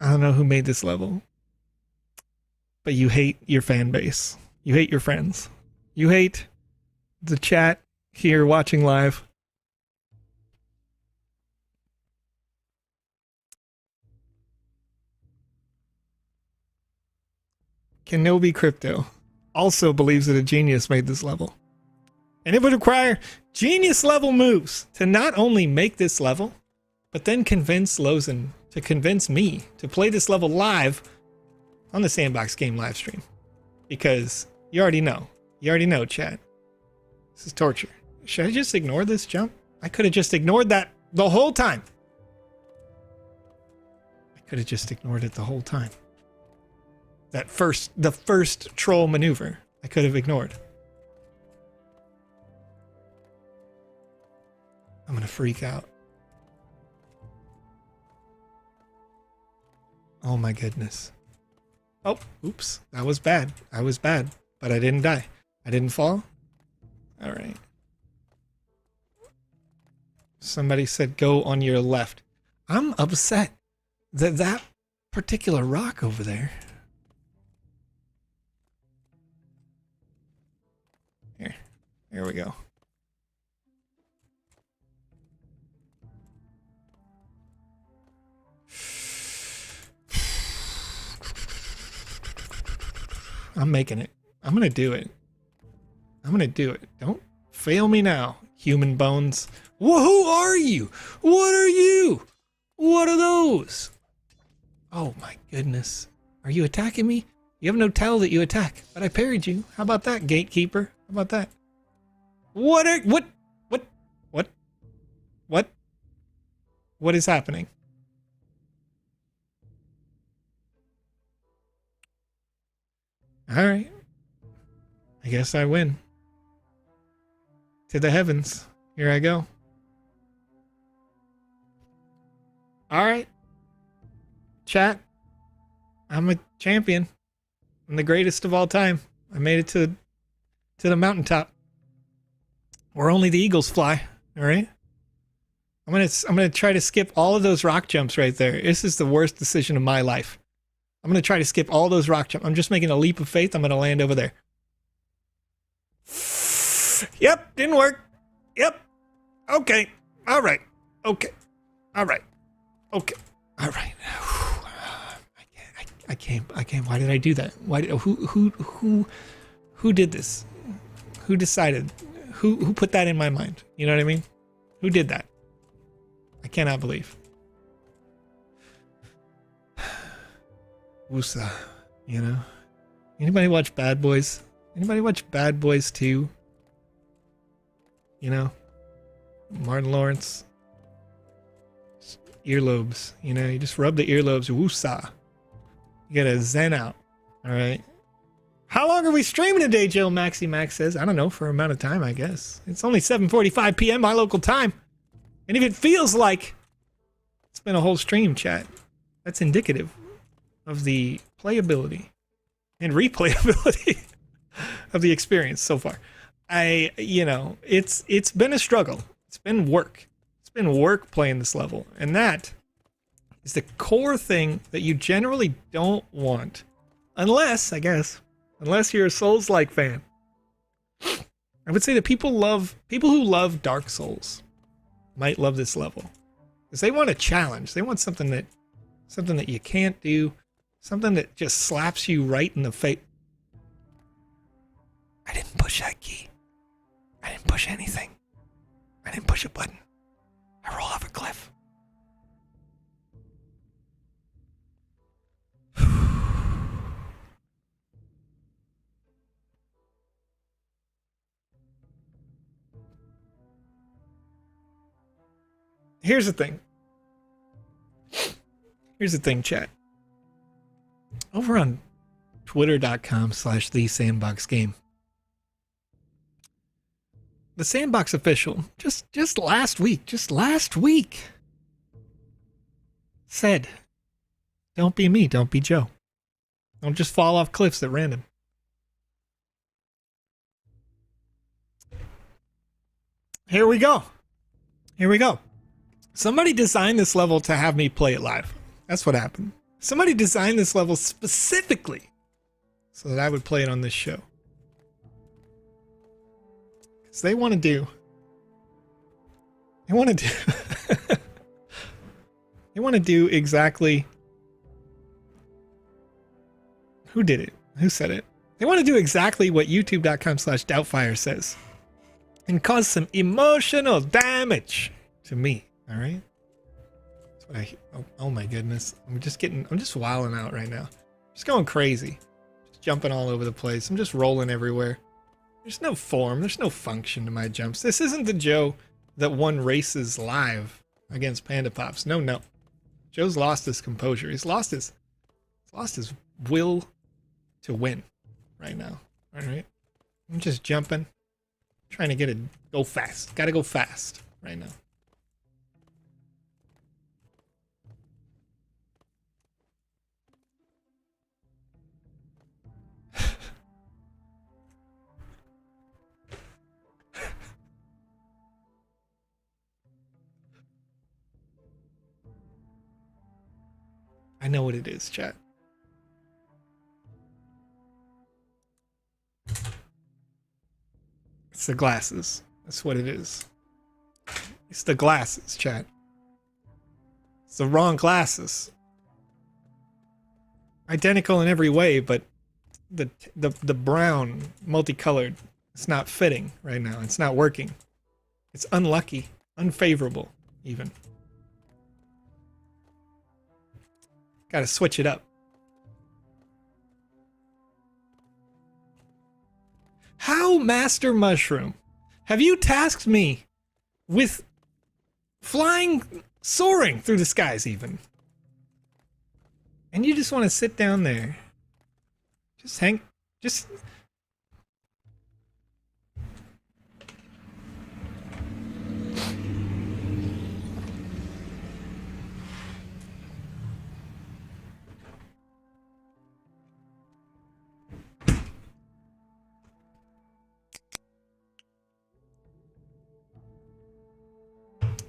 I don't know who made this level, but you hate your fan base. You hate your friends. You hate the chat here watching live. Kenobi Crypto also believes that a genius made this level. And it would require genius level moves to not only make this level, but then convince Lozen to convince me to play this level live on the Sandbox game live stream. Because you already know. You already know, chat. This is torture. Should I just ignore this jump? I could have just ignored that the whole time. I could have just ignored it the whole time. The first troll maneuver, I could have ignored. I'm gonna freak out. Oh my goodness. Oh, oops. That was bad. I was bad, but I didn't die. I didn't fall. All right. Somebody said go on your left. I'm upset that that particular rock over there. Here we go. I'm making it. I'm gonna do it. I'm gonna do it. Don't fail me now, human bones. Who are you? What are you? What are those? Oh my goodness. Are you attacking me? You have no tell that you attack, but I parried you. How about that, gatekeeper? How about that? What is happening? All right. I guess I win. To the heavens. Here I go. All right. Chat. I'm a champion. I'm the greatest of all time. I made it to the mountaintop. Where only the eagles fly. All right. I'm gonna try to skip all of those rock jumps right there. This is the worst decision of my life. I'm going to try to skip all those rock jumps. I'm just making a leap of faith. I'm going to land over there. Yep, didn't work. Yep. Okay. All right. Okay. All right. Okay. All right. I can't. Why did I do that? Why? Who did this? Who decided? Who put that in my mind? You know what I mean? Who did that? I cannot believe. Woosah, you know? Anybody watch Bad Boys? Anybody watch Bad Boys 2? You know? Martin Lawrence. Earlobes, you know? You just rub the earlobes. Woosah. You gotta zen out. Alright? How long are we streaming today, Joe Maxi Max says? I don't know, for an amount of time, I guess. It's only 7:45 p.m. my local time. And if it feels like it's been a whole stream, chat, that's indicative of the playability and replayability of the experience so far. It's been a struggle. It's been work. It's been work playing this level. And that is the core thing that you generally don't want. Unless you're a Souls-like fan. I would say that people who love Dark Souls might love this level. Because they want a challenge. They want something that you can't do. Something that just slaps you right in the face. I didn't push that key. I didn't push anything. I didn't push a button. I roll off a cliff. Here's the thing. Here's the thing, chat. Over on twitter.com/thesandboxgame. The Sandbox official, just last week, said, don't be me, don't be Joe. Don't just fall off cliffs at random. Here we go. Somebody designed this level to have me play it live. That's what happened. Somebody designed this level specifically so that I would play it on this show. Because they want to do exactly. Who did it? Who said it? They want to do exactly what youtube.com/doubtfire says and cause some emotional damage to me. All right. That's what oh my goodness. I'm just wilding out right now. Just going crazy. Just jumping all over the place. I'm just rolling everywhere. There's no form. There's no function to my jumps. This isn't the Joe that won races live against PandaPops. No. Joe's lost his composure. He's lost his will to win right now. All right. I'm just jumping. Trying to go fast. Gotta go fast right now. I know what it is, chat. It's the glasses. That's what it is. It's the glasses, chat. It's the wrong glasses. Identical in every way, but the brown, multicolored, it's not fitting right now. It's not working. It's unlucky, unfavorable, even. Gotta switch it up. How, Master Mushroom, have you tasked me with soaring through the skies even? And you just want to sit down there. Just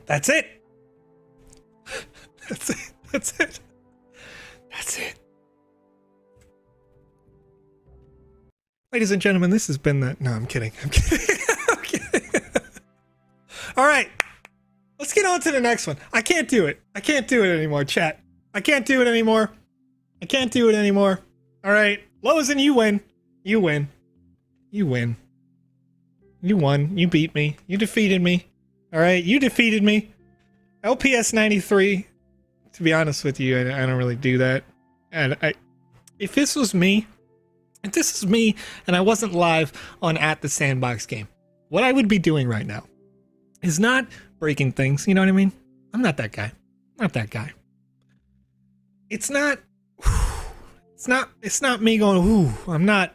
That's it. That's it. That's it. That's it. Ladies and gentlemen, this has been the... No, I'm kidding. I'm kidding. I'm kidding. All right. Let's get on to the next one. I can't do it. I can't do it anymore, chat. I can't do it anymore. I can't do it anymore. All right. Lozen, you win. You win. You win. You won. You beat me. You defeated me. All right, you defeated me. LPS 93. To be honest with you, I don't really do that. And if this is me and I wasn't live on @the_Sandbox_Game, what I would be doing right now is not breaking things. You know what I mean? I'm not that guy. Not that guy. It's not me going, ooh, I'm not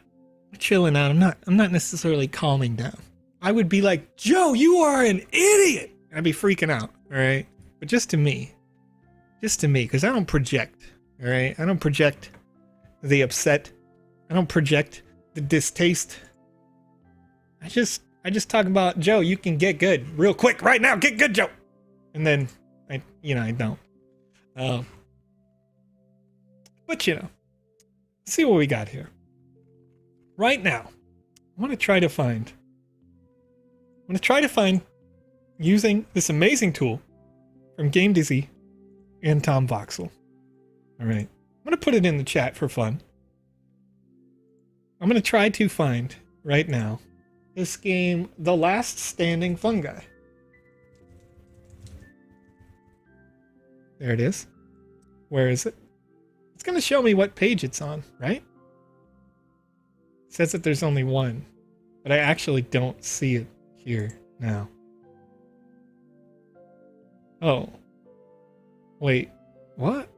chilling out. I'm not necessarily calming down. I would be like, Joe, you are an idiot. And I'd be freaking out, all right? But just to me, because I don't project, all right? I don't project the upset. I don't project the distaste. I just talk about, Joe, you can get good real quick right now. Get good, Joe. And then, I don't. But, let's see what we got here. Right now, I want to try to find using this amazing tool from Game Dizzy and Tom Voxel. All right. I'm going to put it in the chat for fun. I'm going to try to find right now this game, The Last Standing Funguy. There it is. Where is it? It's going to show me what page it's on, right? It says that there's only one, but I actually don't see it here now. Oh. Wait. What?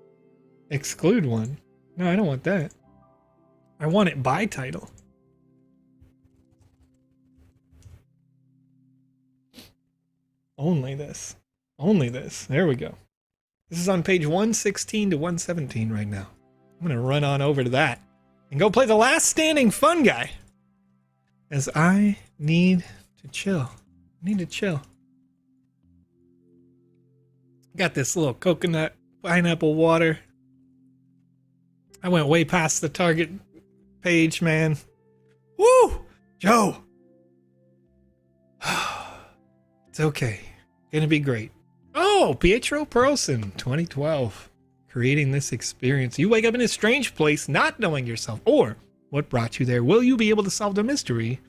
Exclude one? No, I don't want that. I want it by title. Only this. Only this. There we go. This is on page 116 to 117 right now. I'm going to run on over to that and go play The Last Standing Funguy. As I need to chill. I need to chill. Got this little coconut pineapple water. I went way past the target page, man. Woo! Joe! It's okay. Gonna be great. Oh, Pietro Perosin, 2012. Creating this experience. You wake up in a strange place, not knowing yourself, or what brought you there. Will you be able to solve the mystery?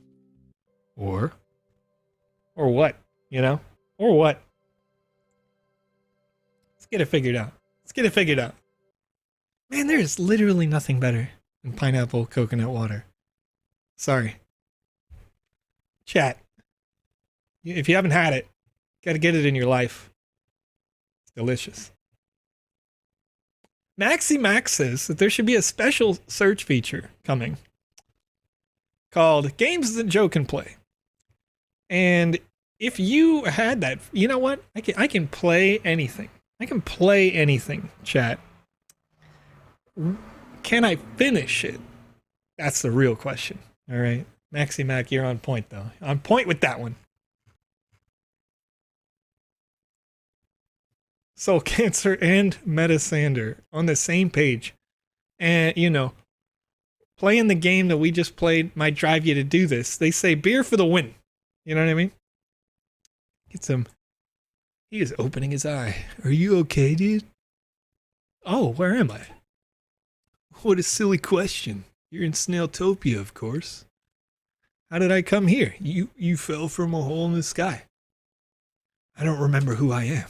Or what? You know? Or what? Let's get it figured out. Let's get it figured out. Man, there is literally nothing better than pineapple coconut water. Sorry. Chat. If you haven't had it, gotta get it in your life. It's delicious. Maxi Max says that there should be a special search feature coming called Games That Joe Can Play. And if you had that, you know what? I can play anything. I can play anything, chat. Can I finish it? That's the real question. All right. Maxi Mac, you're on point, though. On point with that one. Soul Cancer and Metasander on the same page. And, you know, playing the game that we just played might drive you to do this. They say beer for the win. You know what I mean? Get some. He is opening his eye. Are you okay, dude? Oh, where am I? What a silly question. You're in Snailtopia, of course. How did I come here? You fell from a hole in the sky. I don't remember who I am.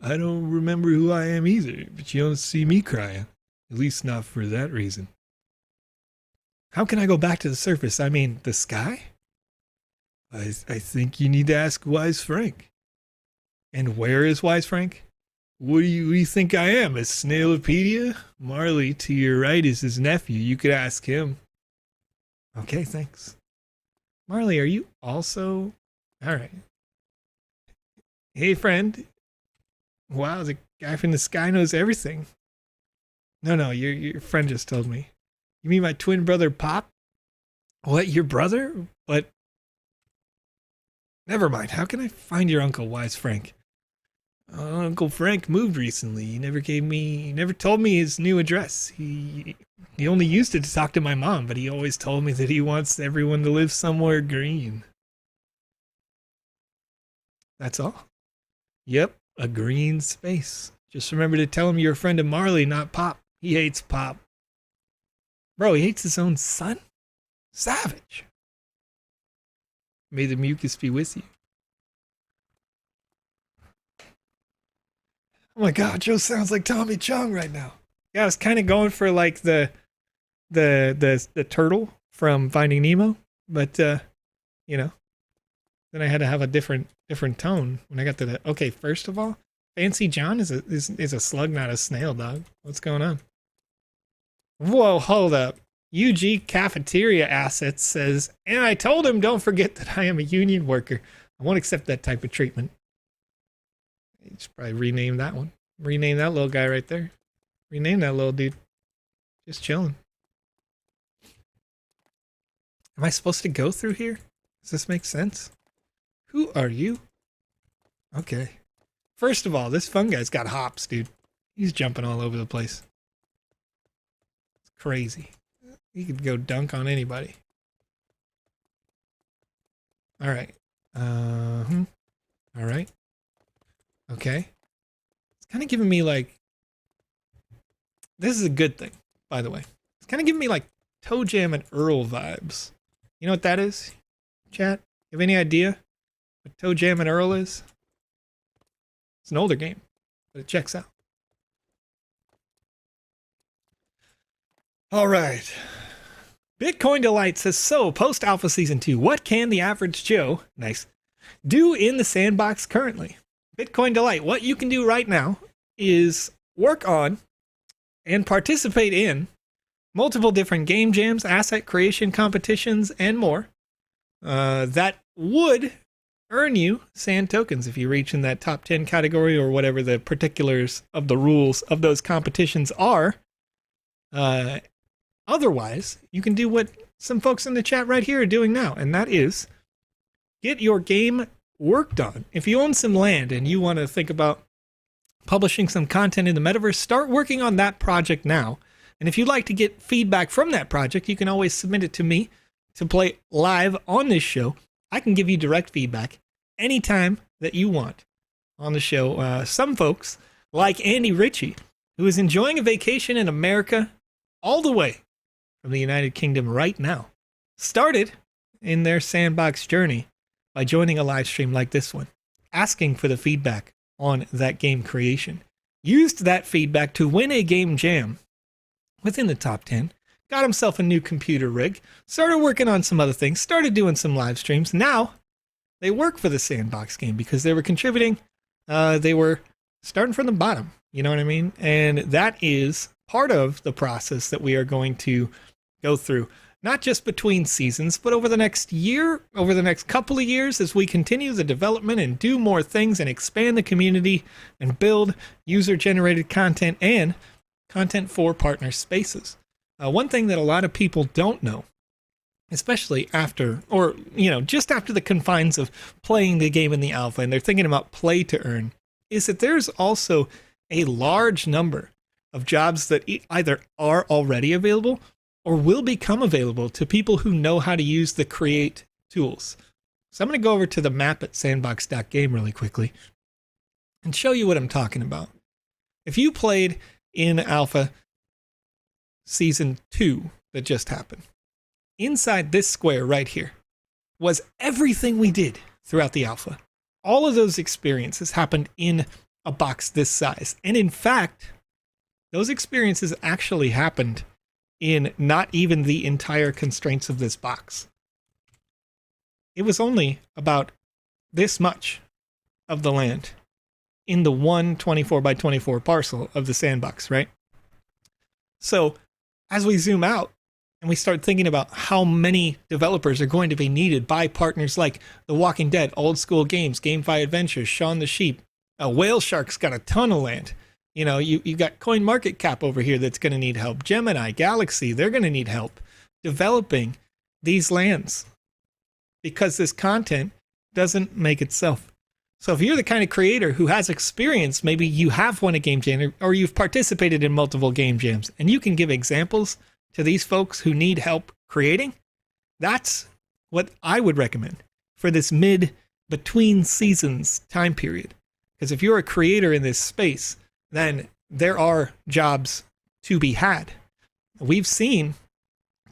I don't remember who I am either, but you don't see me crying. At least not for that reason. How can I go back to the surface? I mean, the sky? I think you need to ask Wise Frank. And where is Wise Frank? What do you think I am, a Snailopedia? Marley, to your right, is his nephew. You could ask him. Okay, thanks. Marley, are you also... All right. Hey, friend. Wow, the guy from the sky knows everything. No, your friend just told me. You mean my twin brother, Pop? What, your brother? But... Never mind. How can I find your uncle, Wise Frank? Uncle Frank moved recently. He never told me his new address. He only used it to talk to my mom, but he always told me that he wants everyone to live somewhere green. That's all? Yep, a green space. Just remember to tell him you're a friend of Marley, not Pop. He hates Pop. Bro, he hates his own son? Savage. May the mucus be with you. Oh my god, Joe sounds like Tommy Chung right now. Yeah, I was kind of going for like the turtle from Finding Nemo, but you know, then I had to have a different tone when I got to the. Okay, first of all, Fancy John is a slug, not a snail, dog. What's going on? Whoa, hold up. UG Cafeteria Assets says, and I told him don't forget that I am a union worker. I won't accept that type of treatment. You should probably rename that one. Rename that little guy right there. Rename that little dude. Just chilling. Am I supposed to go through here? Does this make sense? Who are you? Okay. First of all, this Funguy's got hops, dude. He's jumping all over the place. It's crazy. He could go dunk on anybody. All right. All right. Okay. It's kind of giving me like, this is a good thing, by the way. It's kind of giving me like Toe Jam and Earl vibes. You know what that is, chat? You have any idea what Toe Jam and Earl is? It's an older game, but it checks out. All right. Bitcoin Delight says, so post Alpha Season 2, what can the average Joe, nice, do in the sandbox currently? Bitcoin Delight, what you can do right now is work on and participate in multiple different game jams, asset creation competitions, and more. That would earn you sand tokens if you reach in that top 10 category or whatever the particulars of the rules of those competitions are. Otherwise, you can do what some folks in the chat right here are doing now, and that is get your game worked on. If you own some land and you want to think about publishing some content in the metaverse, start working on that project now. And if you'd like to get feedback from that project, you can always submit it to me to play live on this show. I can give you direct feedback anytime that you want on the show. Some folks, like Andy Ritchie, who is enjoying a vacation in America all the way from the United Kingdom right now, started in their sandbox journey by joining a live stream like this one, asking for the feedback on that game creation. Used that feedback to win a game jam within the top 10, got himself a new computer rig, started working on some other things, started doing some live streams. Now they work for the Sandbox game because they were contributing. They were starting from the bottom, you know what I mean? And that is part of the process that we are going to go through, not just between seasons, but over the next year, over the next couple of years, as we continue the development and do more things and expand the community and build user-generated content and content for partner spaces. One thing that a lot of people don't know, especially after, or, you know, just after the confines of playing the game in the alpha, and they're thinking about play to earn, is that there's also a large number of jobs that either are already available or will become available to people who know how to use the create tools. So I'm going to go over to the map at sandbox.game really quickly and show you what I'm talking about. If you played in Alpha Season 2 that just happened, inside this square right here was everything we did throughout the Alpha. All of those experiences happened in a box this size. And in fact, those experiences actually happened in not even the entire constraints of this box. It was only about this much of the land in the one 24 by 24 parcel of the sandbox, right? So as we zoom out and we start thinking about how many developers are going to be needed by partners like The Walking Dead, Old School Games, GameFi Adventures, Shaun the Sheep, Whale Shark's got a ton of land. You know, you got CoinMarketCap over here that's going to need help. Gemini, Galaxy, they're going to need help developing these lands because this content doesn't make itself. So if you're the kind of creator who has experience, maybe you have won a game jam or you've participated in multiple game jams and you can give examples to these folks who need help creating, that's what I would recommend for this between seasons time period. Because if you're a creator in this space, then there are jobs to be had. We've seen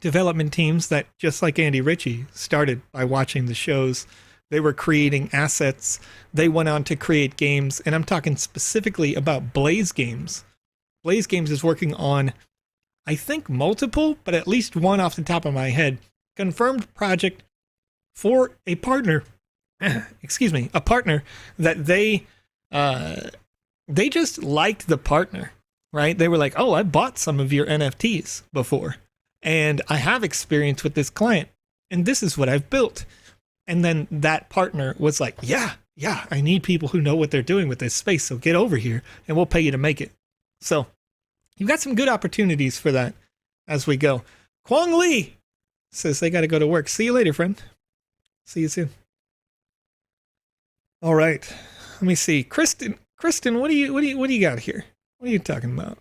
development teams that, just like Andy Ritchie, started by watching the shows. They were creating assets. They went on to create games. And I'm talking specifically about Blaze Games. Blaze Games is working on, I think, multiple, but at least one off the top of my head, confirmed project for a partner, excuse me, a partner that they just liked the partner, right? They were like, oh, I bought some of your NFTs before, and I have experience with this client, and this is what I've built. And then that partner was like, yeah, I need people who know what they're doing with this space, so get over here, and we'll pay you to make it. So you've got some good opportunities for that as we go. Kwong Lee says they got to go to work. See you later, friend. See you soon. All right. Let me see. Kristen, what do you got here? What are you talking about?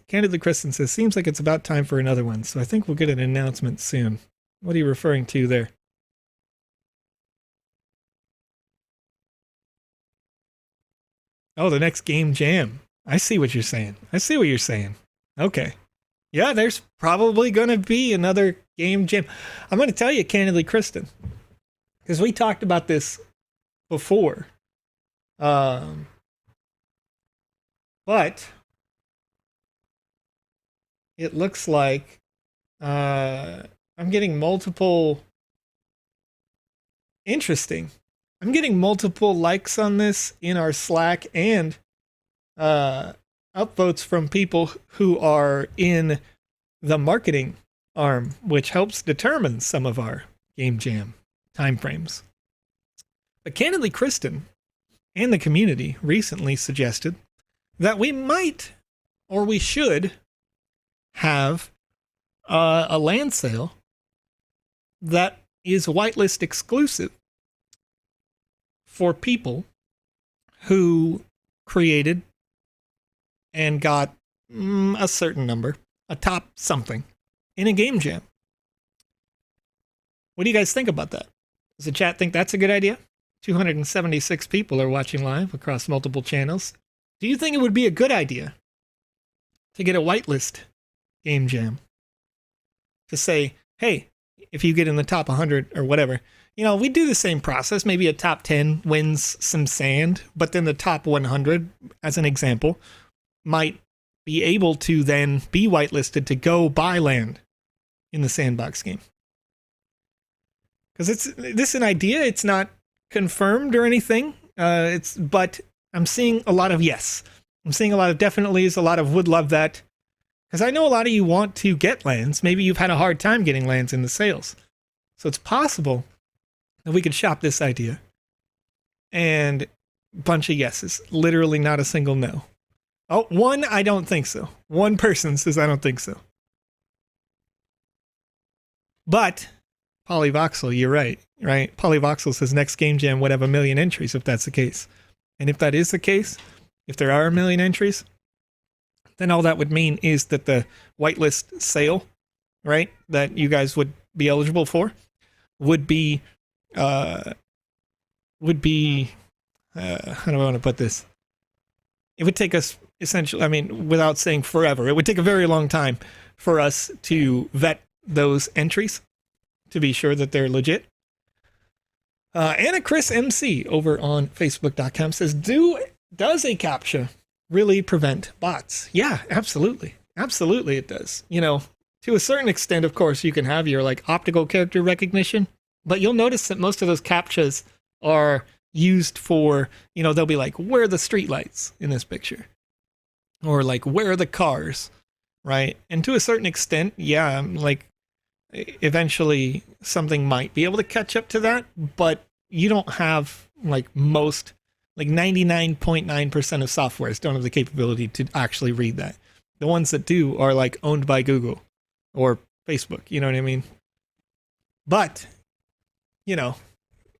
Candidly, Kristen says, seems like it's about time for another one, so I think we'll get an announcement soon. What are you referring to there? Oh, the next game jam. I see what you're saying. Okay. Yeah, there's probably going to be another game jam. I'm going to tell you candidly, Kristen, because we talked about this before. But it looks like I'm getting multiple. Interesting. I'm getting multiple likes on this in our Slack and upvotes from people who are in the marketing arm, which helps determine some of our game jam timeframes. But candidly, Kristen and the community recently suggested that we might, or we should, have a land sale that is whitelist exclusive for people who created and got a certain number, a top something, in a game jam. What do you guys think about that? Does the chat think that's a good idea? 276 people are watching live across multiple channels. Do you think it would be a good idea to get a whitelist game jam? To say, hey, if you get in the top 100 or whatever, we do the same process. Maybe a top 10 wins some sand, but then the top 100, as an example, might be able to then be whitelisted to go buy land in the Sandbox game. Because this is an idea. It's not confirmed or anything. But I'm seeing a lot of yes. I'm seeing a lot of definitely's, a lot of would love that. Because I know a lot of you want to get lands. Maybe you've had a hard time getting lands in the sales. So it's possible that we could shop this idea. And a bunch of yeses. Literally not a single no. Oh, one, I don't think so. One person says I don't think so. But PolyVoxel, you're right? PolyVoxel says next game jam would have 1 million entries if that's the case. And if that is the case, if there are 1 million entries, then all that would mean is that the whitelist sale, right, that you guys would be eligible for, would be how do I want to put this? It would take us essentially, without saying forever, it would take a very long time for us to vet those entries to be sure that they're legit. Anna Chris MC over on Facebook.com says, does a Captcha really prevent bots? Yeah, absolutely. Absolutely it does. To a certain extent, of course, you can have your optical character recognition, but you'll notice that most of those Captchas are used for, they'll be like, where are the streetlights in this picture? Or where are the cars? Right? And to a certain extent, yeah, eventually something might be able to catch up to that, but you don't have most 99.9% of softwares don't have the capability to actually read that. The ones that do are owned by Google or Facebook, you know what I mean? But,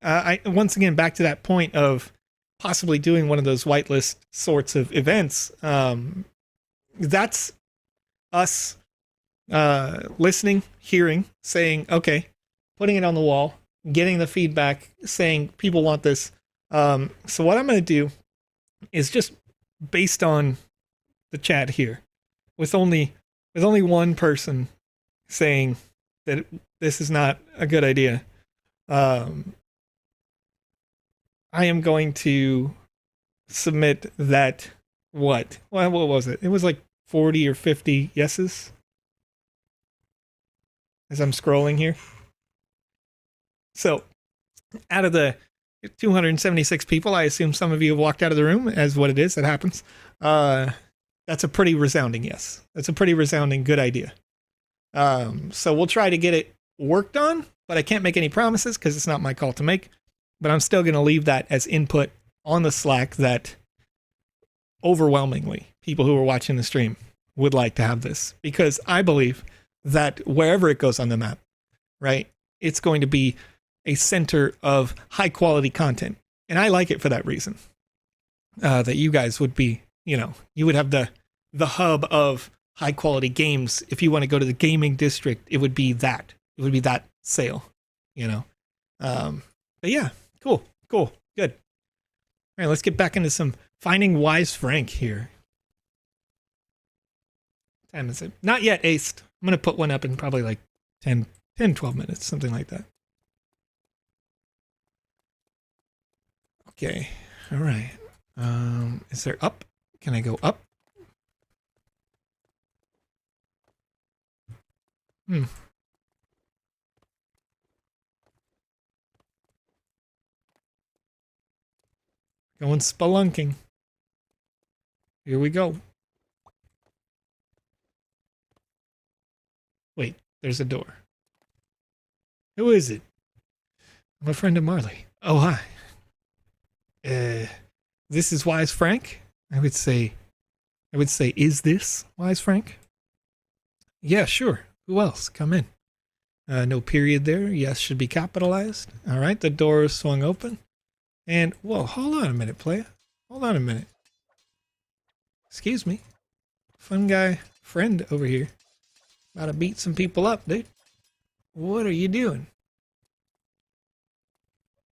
I once again, back to that point of possibly doing one of those whitelist sorts of events. That's us listening, hearing, saying, okay, putting it on the wall, getting the feedback, saying people want this. So what I'm going to do is just based on the chat here, with only one person saying that this is not a good idea. I am going to submit that what was it? It was 40 or 50 yeses as I'm scrolling here. So out of the 276 people, I assume some of you have walked out of the room, as what it is, that happens. That's a pretty resounding yes. That's a pretty resounding good idea. So we'll try to get it worked on, but I can't make any promises because it's not my call to make. But I'm still going to leave that as input on the Slack that overwhelmingly people who are watching the stream would like to have this, because I believe that wherever it goes on the map, right, it's going to be a center of high quality content. And I like it for that reason. That you guys would be, you would have the hub of high quality games. If you want to go to the gaming district, it would be that. It would be that sale, But yeah, cool, good. All right, let's get back into some Finding Wise Frank here. What time is it? Not yet aced. I'm going to put one up in probably like 10, 12 minutes, something like that. Okay. All right. Is there up? Can I go up? Going spelunking. Here we go. Wait, there's a door. Who is it? I'm a friend of Marley. Oh, hi. This is Wise Frank? I would say, is this Wise Frank? Yeah, sure. Who else? Come in. No period there. Yes, should be capitalized. All right, the door swung open. And, whoa, hold on a minute, playa. Hold on a minute. Excuse me. Fun guy friend over here. About to beat some people up, dude. What are you doing?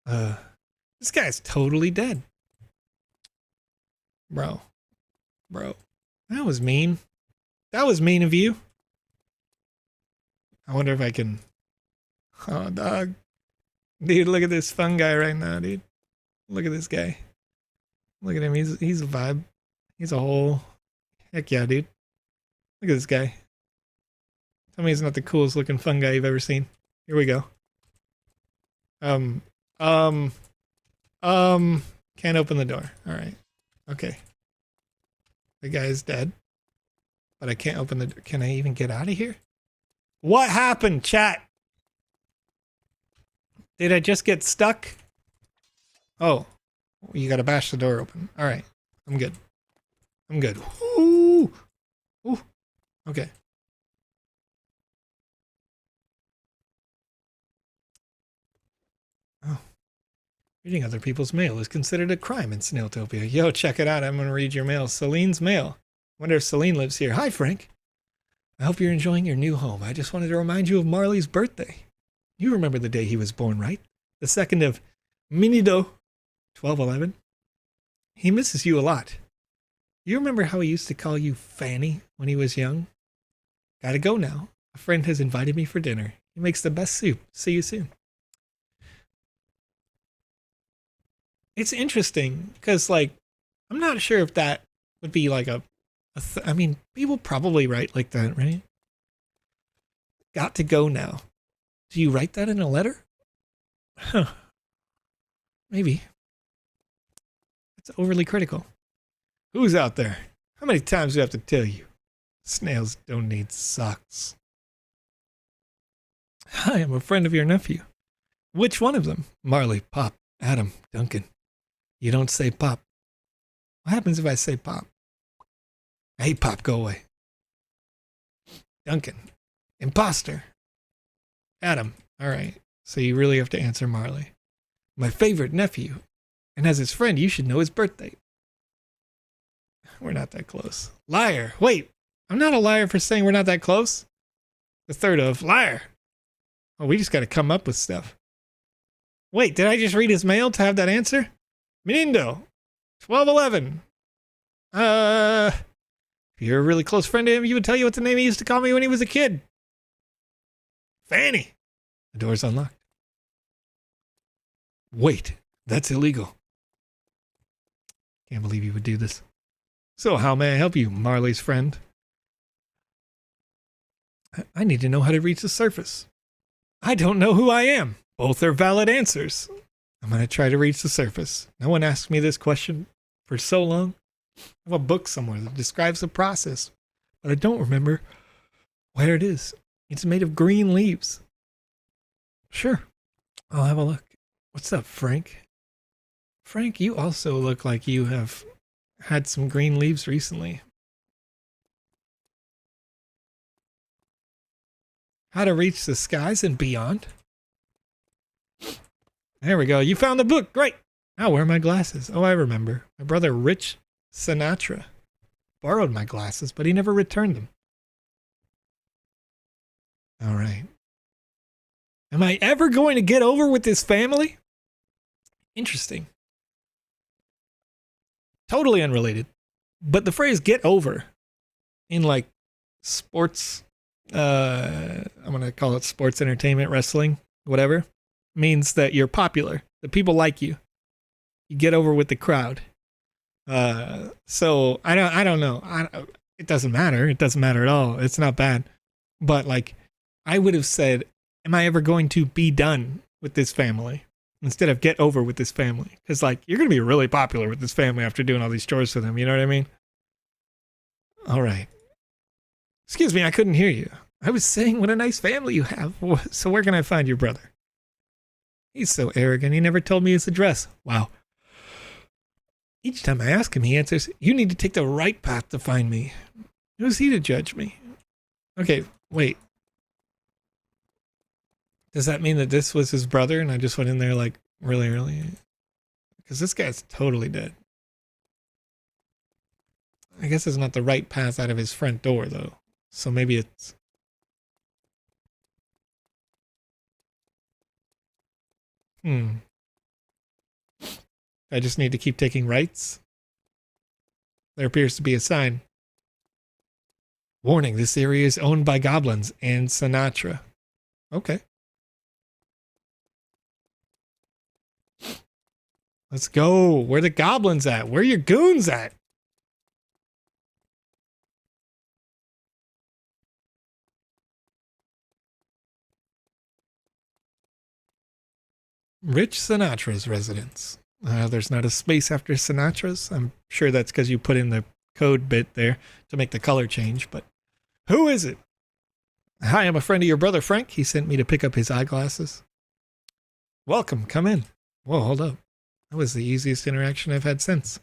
This guy's totally dead. Bro. That was mean. That was mean of you. I wonder if I can... Oh, dog. Dude, look at this fun guy right now, dude. Look at this guy. Look at him. He's a vibe. He's a whole... Heck yeah, dude. Look at this guy. Tell me he's not the coolest looking fun guy you've ever seen. Here we go. Can't open the door. Alright. Okay. The guy's dead. But I can't open the door. Can I even get out of here? What happened, chat? Did I just get stuck? Oh. You gotta bash the door open. Alright. I'm good. I'm good. Ooh. Ooh. Okay. Oh. Reading other people's mail is considered a crime in Snailtopia. Yo, check it out. I'm gonna read your mail. Celine's mail. Wonder if Celine lives here. Hi, Frank. I hope you're enjoying your new home. I just wanted to remind you of Marley's birthday. You remember the day he was born, right? The 2nd of Minido, 12/11. He misses you a lot. You remember how he used to call you Fanny when he was young? Gotta go now. A friend has invited me for dinner. He makes the best soup. See you soon. It's interesting because, like, I'm not sure if that would be like I mean, people probably write like that, right? Got to go now. Do you write that in a letter? Huh. Maybe. It's overly critical. Who's out there? How many times do I have to tell you? Snails don't need socks. Hi, I'm a friend of your nephew. Which one of them? Marley, Pop, Adam, Duncan. You don't say Pop. What happens if I say Pop? Hey, Pop, go away. Duncan. Imposter. Adam. All right. So you really have to answer Marley. My favorite nephew. And as his friend, you should know his birthday. We're not that close. Liar. Wait. I'm not a liar for saying we're not that close. The 3rd of liar. Oh, we just got to come up with stuff. Wait, did I just read his mail to have that answer? Menindo. 12/11. If you're a really close friend to him, you would tell you what the name he used to call me when he was a kid. Fanny. The door's unlocked. Wait, that's illegal. Can't believe you would do this. So how may I help you, Marley's friend? I need to know how to reach the surface. I don't know who I am. Both are valid answers. I'm going to try to reach the surface. No one asked me this question for so long. I have a book somewhere that describes the process, but I don't remember where it is. It's made of green leaves. Sure, I'll have a look. What's up, Frank? Frank, you also look like you have had some green leaves recently. How to reach the skies and beyond? There we go. You found the book. Great. Now where are my glasses? Oh, I remember. My brother Rich Sinatra borrowed my glasses, but he never returned them. All right. Am I ever going to get over with this family? Interesting. totally unrelated. But the phrase "get over" in like sports, I'm gonna call it sports entertainment, wrestling, whatever, means that you're popular, that people like you. You get over with the crowd. So I don't know. It doesn't matter. It doesn't matter at all. It's not bad. But like, I would have said, am I ever going to be done with this family? Instead of get over with this family. Because like, you're going to be really popular with this family after doing all these chores for them. You know what I mean? All right. Excuse me, I couldn't hear you. I was saying what a nice family you have. So where can I find your brother? He's so arrogant. He never told me his address. Wow. Each time I ask him, he answers, you need to take the right path to find me. Who's he to judge me? Okay, wait. Does that mean that this was his brother and I just went in there like really early? Because this guy's totally dead. I guess it's not the right path out of his front door though. So maybe it's... I just need to keep taking rights. There appears to be a sign. Warning, this area is owned by goblins and Sinatra. Okay. Let's go. Where the goblins at? Where your goons at? Rich Sinatra's residence. There's not a space after Sinatra's. I'm sure that's because you put in the code bit there to make the color change, but who is it? Hi, I'm a friend of your brother, Frank. He sent me to pick up his eyeglasses. Welcome, come in. Whoa, hold up. That was the easiest interaction I've had since.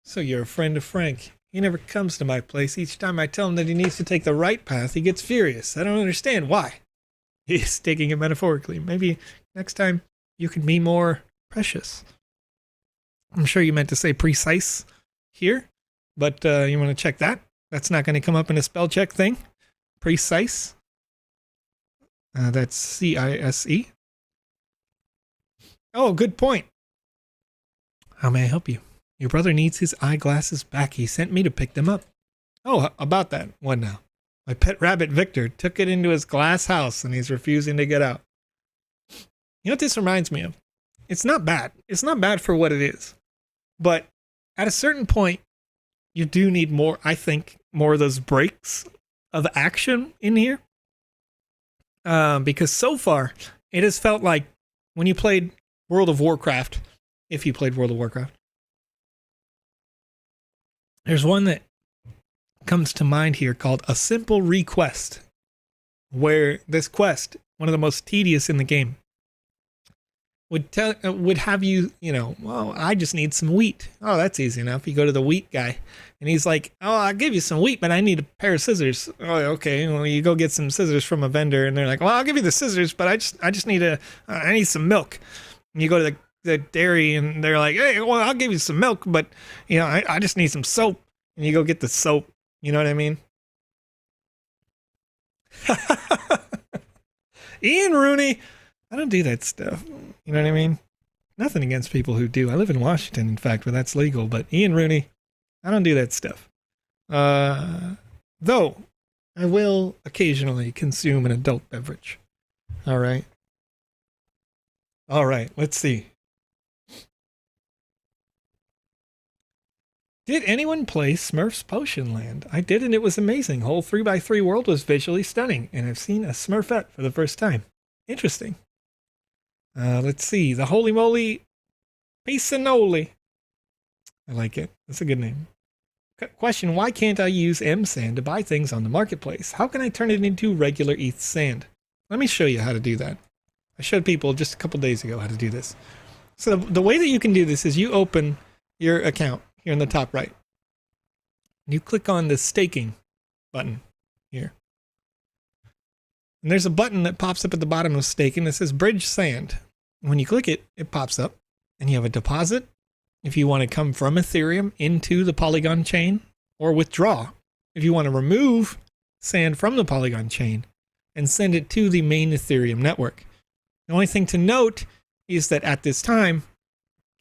So you're a friend of Frank. He never comes to my place. Each time I tell him that he needs to take the right path, he gets furious. I don't understand why. He's taking it metaphorically. Maybe next time you can be more precious. I'm sure you meant to say precise here, but you want to check that? That's not going to come up in a spell check thing. Precise. That's C-I-S-E. Oh, good point. How may I help you? Your brother needs his eyeglasses back. He sent me to pick them up. Oh, about that. What now? My pet rabbit, Victor, took it into his glass house and he's refusing to get out. You know what this reminds me of? It's not bad. It's not bad for what it is. But at a certain point, you do need more, I think, more of those breaks of action in here. Because so far, it has felt like when you played World of Warcraft, if you played World of Warcraft, there's one that comes to mind here called A Simple Request, where this quest, one of the most tedious in the game, would have you, well, I just need some wheat. Oh, that's easy enough. You go to the wheat guy, and he's like, oh, I'll give you some wheat, but I need a pair of scissors. Oh, okay. Well, you go get some scissors from a vendor, and they're like, well, I'll give you the scissors, but I just need I need some milk. And you go to the dairy, and they're like, hey, well, I'll give you some milk, but I just need some soap. And you go get the soap. You know what I mean? Ian Rooney. I don't do that stuff. You know what I mean? Nothing against people who do. I live in Washington, in fact, where that's legal. But Ian Rooney, I don't do that stuff. Though, I will occasionally consume an adult beverage. All right. All right. Let's see. Did anyone play Smurfs Potion Land? I did, and it was amazing. Whole 3x3 world was visually stunning, and I've seen a Smurfette for the first time. Interesting. Let's see. The Holy Moly Pisanoli. I like it. That's a good name. Question, why can't I use M-Sand to buy things on the marketplace? How can I turn it into regular ETH sand? Let me show you how to do that. I showed people just a couple days ago how to do this. So the way that you can do this is you open your account here in the top right. You click on the staking button here. And there's a button that pops up at the bottom of staking that says Bridge Sand. When you click it, it pops up and you have a deposit if you want to come from Ethereum into the Polygon chain, or withdraw if you want to remove sand from the Polygon chain and send it to the main Ethereum network. The only thing to note is that at this time,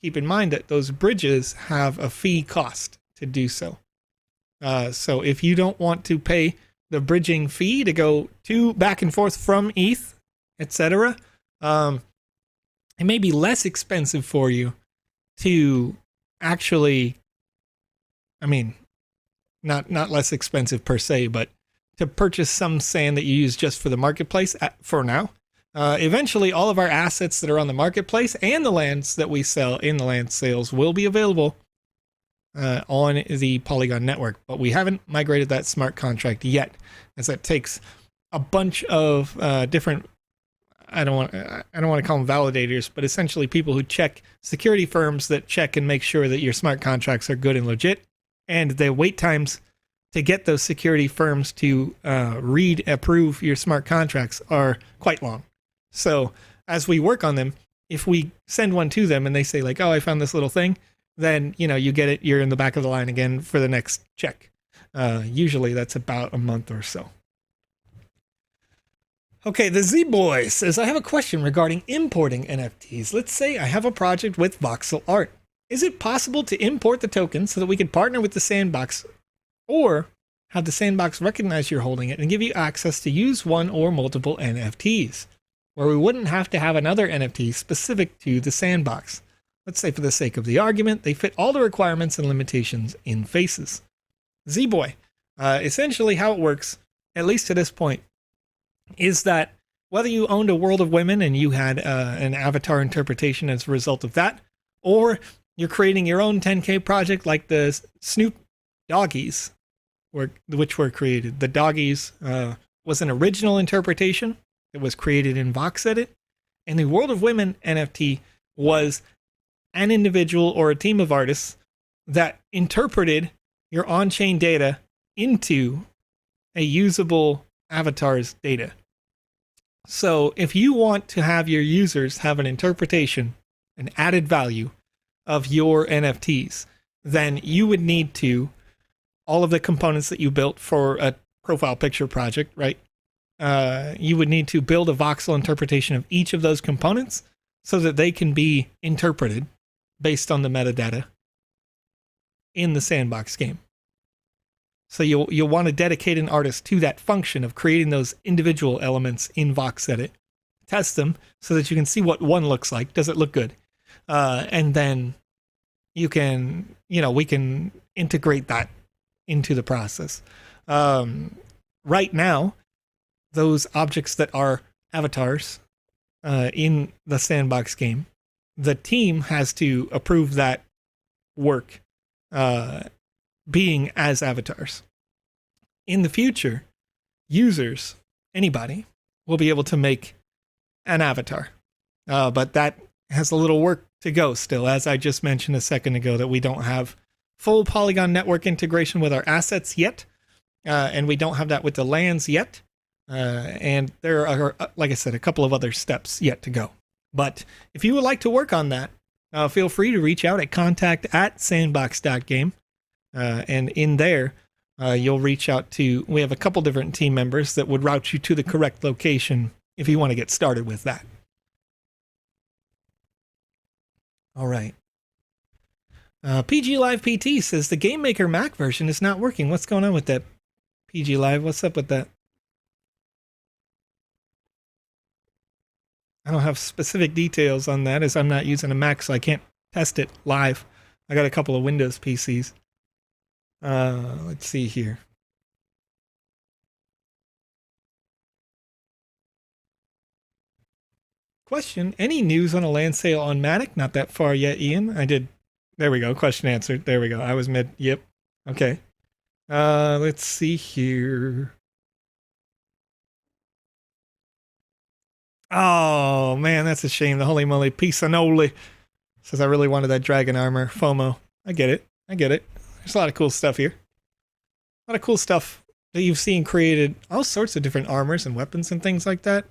keep in mind that those bridges have a fee cost to do so. So if you don't want to pay the bridging fee to go back and forth from ETH, etc., it may be less expensive for you to actually, I mean, not less expensive per se, but to purchase some sand that you use just for the marketplace for now. Eventually, all of our assets that are on the marketplace and the lands that we sell in the land sales will be available on the Polygon network, but we haven't migrated that smart contract yet, as that takes a bunch of different. I don't want to call them validators, but essentially people who check, security firms that check and make sure that your smart contracts are good and legit, and the wait times to get those security firms to approve your smart contracts are quite long. So as we work on them, if we send one to them and they say like, oh, I found this little thing, then, you get it, you're in the back of the line again for the next check. Usually that's about a month or so. Okay, the Z-Boy says, I have a question regarding importing NFTs. Let's say I have a project with voxel art. Is it possible to import the token so that we could partner with the Sandbox, or have the Sandbox recognize you're holding it and give you access to use one or multiple NFTs, where we wouldn't have to have another NFT specific to the Sandbox? Let's say for the sake of the argument, they fit all the requirements and limitations in Faces. Z-Boy, essentially how it works, at least to this point, is that whether you owned a World of Women and you had an avatar interpretation as a result of that, or you're creating your own 10K project like the Snoop Doggies, which were created. The Doggies was an original interpretation that was created in VoxEdit, and the World of Women NFT was an individual or a team of artists that interpreted your on-chain data into a usable avatar's data. So if you want to have your users have an interpretation, an added value of your NFTs, then you would need to, all of the components that you built for a profile picture project, right? You would need to build a voxel interpretation of each of those components so that they can be interpreted based on the metadata in the Sandbox game. So you'll want to dedicate an artist to that function of creating those individual elements in VoxEdit, test them so that you can see what one looks like. Does it look good? And then we can integrate that into the process. Right now, those objects that are avatars in the Sandbox game, the team has to approve that work being as avatars. In the future, users, anybody, will be able to make an avatar. But that has a little work to go still, as I just mentioned a second ago, that we don't have full Polygon network integration with our assets yet, and we don't have that with the lands yet. And there are, like I said, a couple of other steps yet to go. But if you would like to work on that, feel free to reach out at contact@sandbox.game. And in there, you'll reach out to, we have a couple different team members that would route you to the correct location if you want to get started with that. All right. PG Live PT says the Game Maker Mac version is not working. What's going on with that? PG Live, what's up with that? I don't have specific details on that, as I'm not using a Mac, so I can't test it live. I got a couple of Windows PCs. Let's see here. Question, any news on a land sale on Matic? Not that far yet, Ian. I did. There we go. Question answered. There we go. I was mid. Yep. Okay. Let's see here. Oh, man, that's a shame. The holy moly Pisanoli says I really wanted that dragon armor. FOMO. I get it. There's a lot of cool stuff here. A lot of cool stuff that you've seen created. All sorts of different armors and weapons and things like that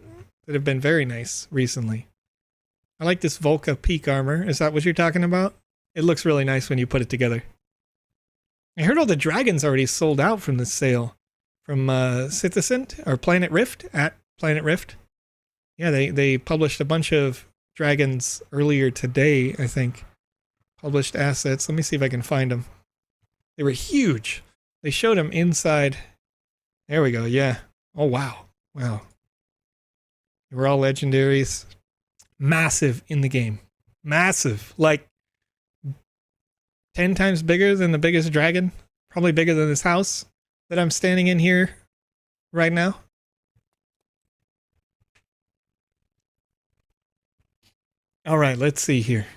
have been very nice recently. I like this Volca Peak armor. Is that what you're talking about? It looks really nice when you put it together. I heard all the dragons already sold out from this sale. From Citizen or Planet Rift, at Planet Rift. Yeah, they published a bunch of Dragons earlier today, I think. Published assets. Let me see if I can find them. They were huge. They showed them inside. There we go. Yeah. Oh, wow. Wow. They were all legendaries. Massive in the game. Massive. Like 10 times bigger than the biggest dragon. Probably bigger than this house that I'm standing in here right now. All right, let's see here.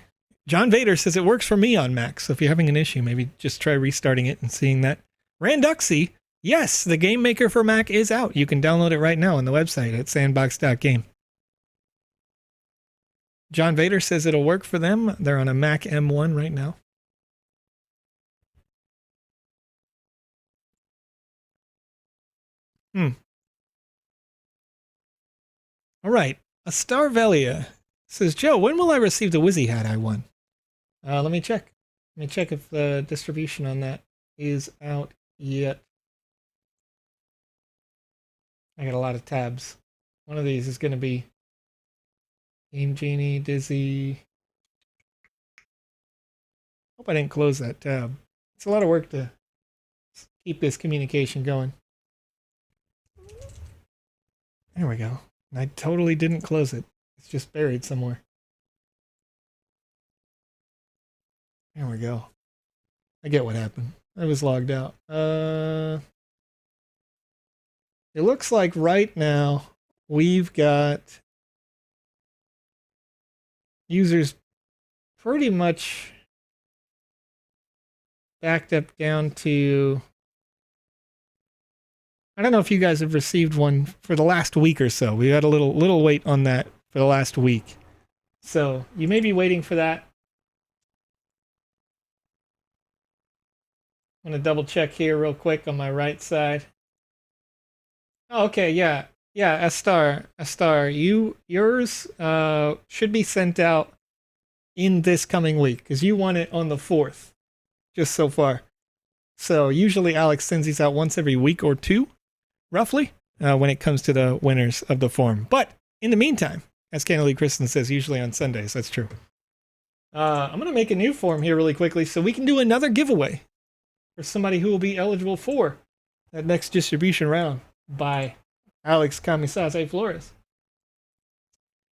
John Vader says it works for me on Mac, so if you're having an issue, maybe just try restarting it and seeing that. Randuxy, yes, the Game Maker for Mac is out. You can download it right now on the website at sandbox.game. John Vader says it'll work for them. They're on a Mac M1 right now. All right, Astarvelia says, Joe, when will I receive the Wizzy hat I won? Let me check. Let me check if the distribution on that is out yet. I got a lot of tabs. One of these is going to be Game Genie, Dizzy. Hope I didn't close that tab. It's a lot of work to keep this communication going. There we go. I totally didn't close it. It's just buried somewhere. There we go. I get what happened. I was logged out. It looks like right now we've got users pretty much backed up down to... I don't know if you guys have received one for the last week or so. We had a little wait on that for the last week. So you may be waiting for that. I'm going to double check here real quick on my right side. Oh, okay, yeah. Yeah, Astar, yours should be sent out in this coming week because you won it on the 4th, just so far. So usually Alex sends these out once every week or two, roughly, when it comes to the winners of the form. But in the meantime, as Candidly Kristen says, usually on Sundays, that's true. I'm going to make a new form here really quickly so we can do another giveaway for somebody who will be eligible for that next distribution round by Alex Florez.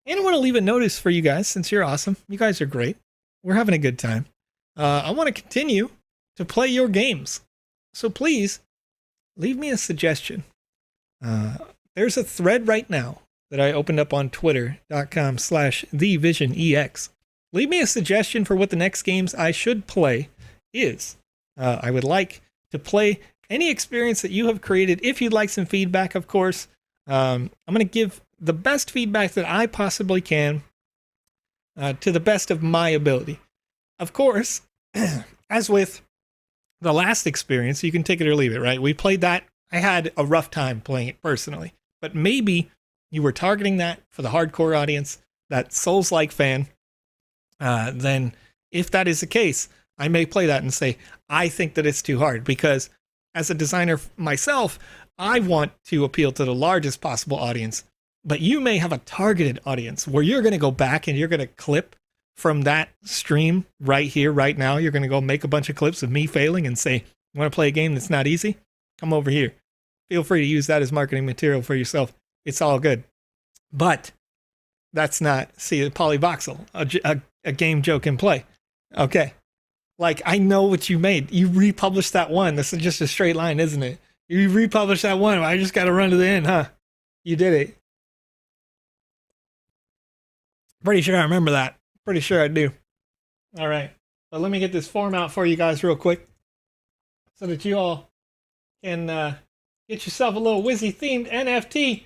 And I want to leave a notice for you guys since you're awesome. You guys are great. We're having a good time. I want to continue to play your games. So please leave me a suggestion. There's a thread right now that I opened up on twitter.com/thevisionex. Leave me a suggestion for what the next games I should play is. I would like to play any experience that you have created. If you'd like some feedback, of course, I'm going to give the best feedback that I possibly can to the best of my ability. Of course, as with the last experience, you can take it or leave it, right? We played that. I had a rough time playing it personally, but maybe you were targeting that for the hardcore audience, that Souls-like fan. Then if that is the case, I may play that and say, I think that it's too hard because as a designer myself, I want to appeal to the largest possible audience, but you may have a targeted audience where you're going to go back and you're going to clip from that stream right here, right now. You're going to go make a bunch of clips of me failing and say, you want to play a game that's not easy? Come over here. Feel free to use that as marketing material for yourself. It's all good. But that's not, see, Voxel, a game joke in play. Okay. Like, I know what you made. You republished that one. This is just a straight line, isn't it? You republished that one. I just got to run to the end, huh? You did it. Pretty sure I remember that. Pretty sure I do. All right. But let me get this form out for you guys real quick so that you all can get yourself a little Wizzy-themed NFT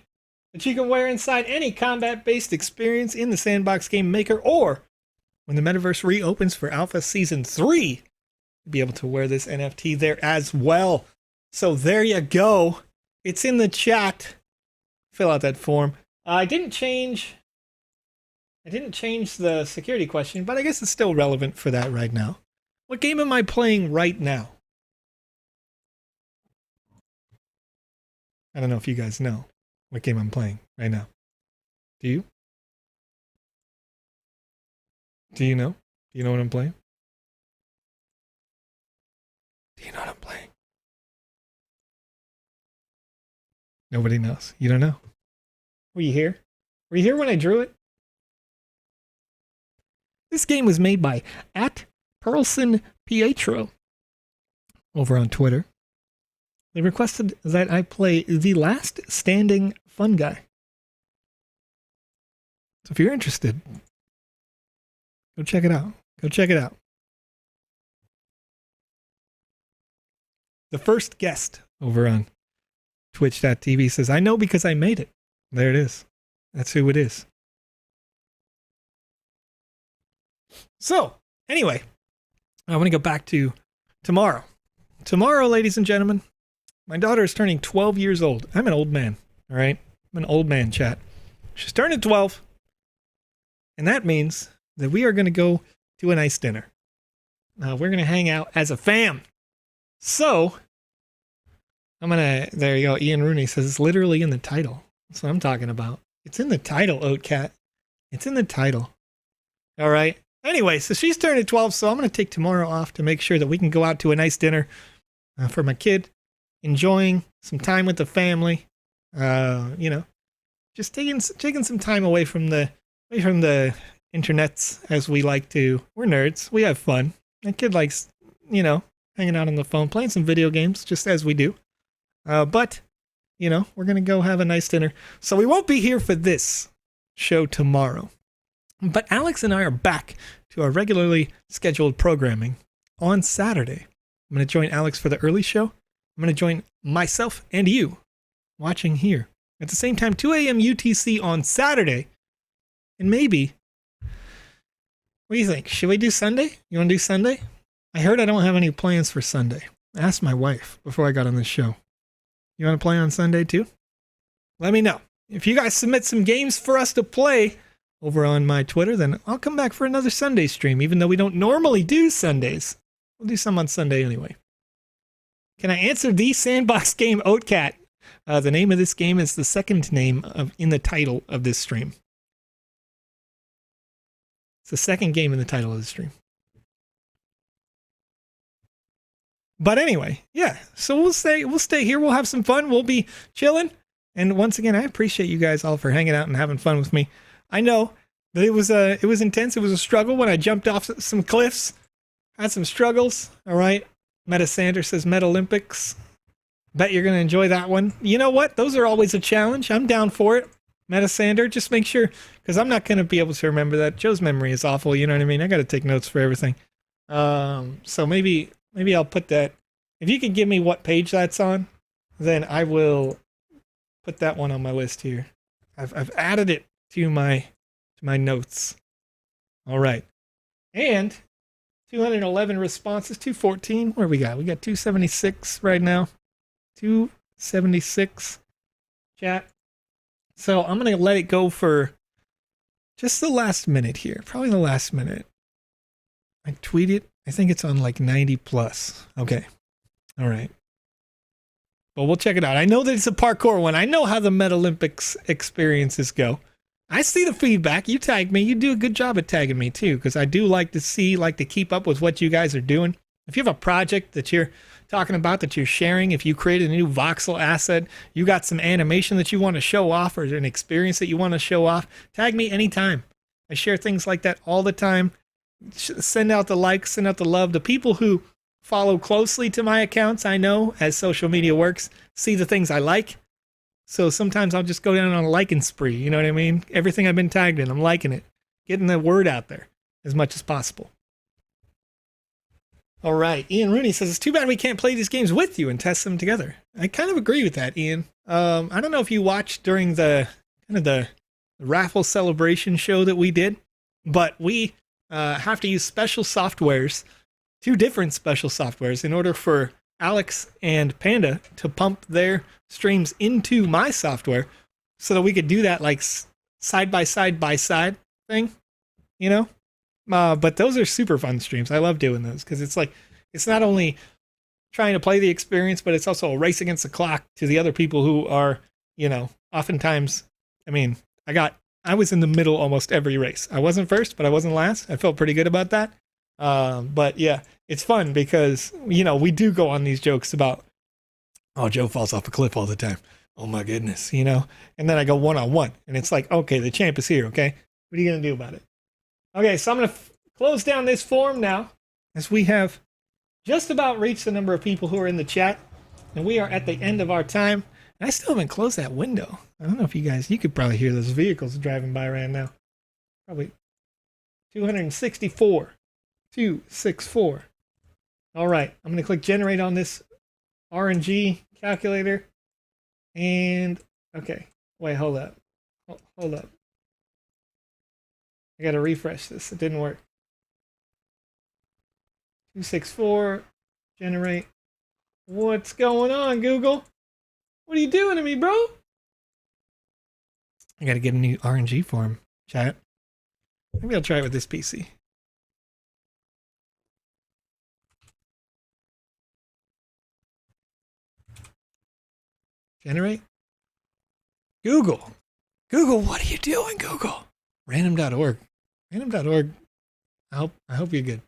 that you can wear inside any combat-based experience in the Sandbox Game Maker, or when the Metaverse reopens for Alpha Season 3, you'll be able to wear this NFT there as well. So there you go. It's in the chat. Fill out that form. I didn't change the security question, but I guess it's still relevant for that right now. What game am I playing right now? I don't know if you guys know what game I'm playing right now. Do you? Do you know? Do you know what I'm playing? Do you know what I'm playing? Nobody knows. You don't know. Were you here? Were you here when I drew it? This game was made by @PerlsonPietro over on Twitter. They requested that I play the last standing Funguy. So if you're interested, go check it out. Go check it out. The first guest over on Twitch.tv says, I know because I made it. There it is. That's who it is. So, anyway, I want to go back to tomorrow. Tomorrow, ladies and gentlemen, my daughter is turning 12 years old. I'm an old man, all right? I'm an old man, chat. She's turning 12, and that means that we are going to go to a nice dinner. We're going to hang out as a fam. So, there you go. Ian Rooney says it's literally in the title. That's what I'm talking about. It's in the title, Oatcat. It's in the title. All right. Anyway, so she's turning 12, so I'm going to take tomorrow off to make sure that we can go out to a nice dinner for my kid, enjoying some time with the family. Just taking some time away from the internets, as we like to. We're nerds. We have fun. My kid likes, hanging out on the phone, playing some video games, just as we do. But we're going to go have a nice dinner. So we won't be here for this show tomorrow. But Alex and I are back to our regularly scheduled programming on Saturday. I'm going to join Alex for the early show. I'm going to join myself and you watching here at the same time, 2 a.m. UTC on Saturday. And maybe, what do you think? Should we do Sunday? You want to do Sunday? I heard I don't have any plans for Sunday. I asked my wife before I got on this show. You want to play on Sunday too? Let me know. If you guys submit some games for us to play over on my Twitter, then I'll come back for another Sunday stream, even though we don't normally do Sundays. We'll do some on Sunday anyway. Can I answer the Sandbox game, Oatcat? The name of this game is the second name in the title of this stream. It's the second game in the title of the stream. But anyway, yeah. So we'll stay here. We'll have some fun. We'll be chilling. And once again, I appreciate you guys all for hanging out and having fun with me. I know that it was intense. It was a struggle when I jumped off some cliffs. Had some struggles. All right. Meta Sander says Meta Olympics. Bet you're going to enjoy that one. You know what? Those are always a challenge. I'm down for it. Meta Sander, just make sure, because I'm not going to be able to remember that. Joe's memory is awful. You know what I mean? I got to take notes for everything. So maybe I'll put that. If you can give me what page that's on, then I will put that one on my list here. I've added it to my notes. All right. And 211 responses, 214. Where we got? We got 276 right now. 276 chat. So I'm going to let it go for just the last minute here. Probably the last minute. I tweeted. I think it's on like 90 plus. Okay. All right. But we'll check it out. I know that it's a parkour one. I know how the Meta Olympics experiences go. I see the feedback. You tag me. You do a good job at tagging me too, because I do like to keep up with what you guys are doing. If you have a project that you're talking about, that you're sharing, if you created a new voxel asset, you got some animation that you want to show off or an experience that you want to show off, tag me anytime. I share things like that all the time. Send out the likes, send out the love. The people who follow closely to my accounts, I know, as social media works, see the things I like. So sometimes I'll just go down on a liking spree, you know what I mean? Everything I've been tagged in, I'm liking it. Getting the word out there as much as possible. All right, Ian Rooney says, it's too bad we can't play these games with you and test them together. I kind of agree with that, Ian. I don't know if you watched during the raffle celebration show that we did, but we have to use special softwares, 2 different special softwares, in order for Alex and Panda to pump their streams into my software so that we could do that like side by side thing, you know? But those are super fun streams. I love doing those because it's like, it's not only trying to play the experience, but it's also a race against the clock to the other people who are, you know, oftentimes, I mean, I got I was in the middle almost every race. I wasn't first, but I wasn't last. I felt pretty good about that. But yeah, it's fun because, you know, we do go on these jokes about, oh, Joe falls off a cliff all the time. Oh my goodness, you know? And then I go one-on-one and it's like, okay, the champ is here, okay? What are you going to do about it? Okay, so I'm going to close down this forum now as we have just about reached the number of people who are in the chat. And we are at the end of our time. And I still haven't closed that window. I don't know if you could probably hear those vehicles driving by right now. Probably 264. 264. All right, I'm going to click generate on this RNG calculator. And, okay, wait, hold up. Hold up. I got to refresh this. It didn't work. 264, generate. What's going on, Google? What are you doing to me, bro? I got to get a new RNG form, chat. Maybe I'll try it with this PC. Generate. Google. Google, what are you doing, Google? Random.org. Random.org. I hope you're good.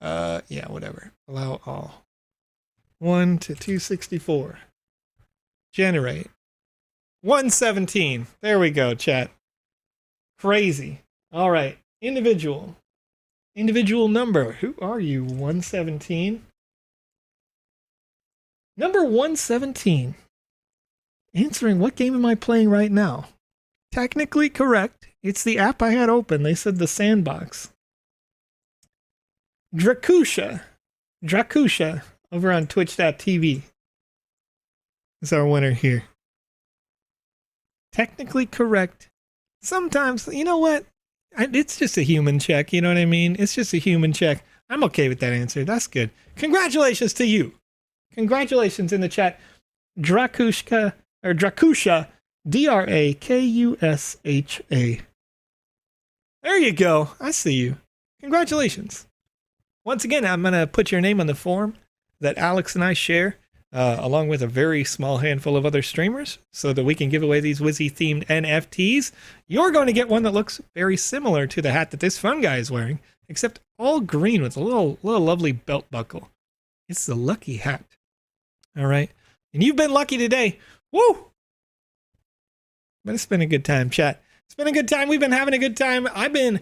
Yeah, whatever. Allow all. 1 to 264. Generate. 117. There we go, chat. Crazy. All right. Individual. Individual number. Who are you? 117. Number 117. Answering, what game am I playing right now? Technically correct. It's the app I had open. They said the Sandbox. Drakusha. Drakusha over on twitch.tv is our winner here. Technically correct. Sometimes, you know what? It's just a human check, you know what I mean? It's just a human check. I'm okay with that answer. That's good. Congratulations to you. Congratulations in the chat. Drakusha, or Drakusha, Drakusha. There you go. I see you. Congratulations. Once again, I'm going to put your name on the forum that Alex and I share, along with a very small handful of other streamers, so that we can give away these Wizzy-themed NFTs. You're going to get one that looks very similar to the hat that this Funguy is wearing, except all green with a little lovely belt buckle. It's the lucky hat. All right. And you've been lucky today. Woo! But it's been a good time, chat. It's been a good time. We've been having a good time. I've been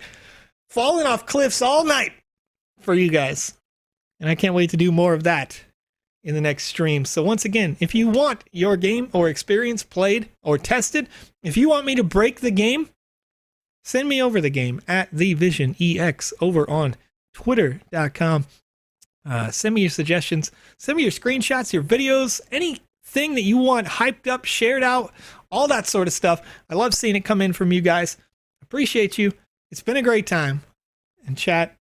falling off cliffs all night for you guys. And I can't wait to do more of that in the next stream. So once again, if you want your game or experience played or tested, if you want me to break the game, send me over the game at TheVisionEX over on Twitter.com. Send me your suggestions. Send me your screenshots, your videos, anything that you want hyped up, shared out, all that sort of stuff. I love seeing it come in from you guys. Appreciate you. It's been a great time. And chat,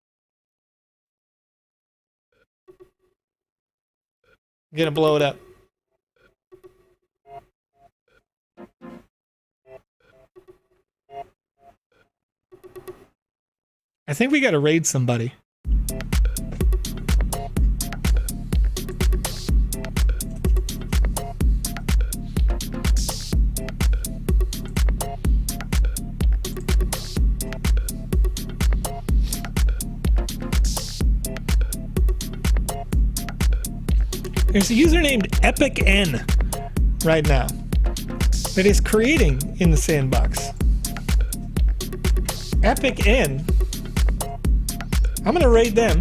I'm going to blow it up. I think we got to raid somebody. There's a user named EpicN right now that is creating in the sandbox. EpicN. I'm going to raid them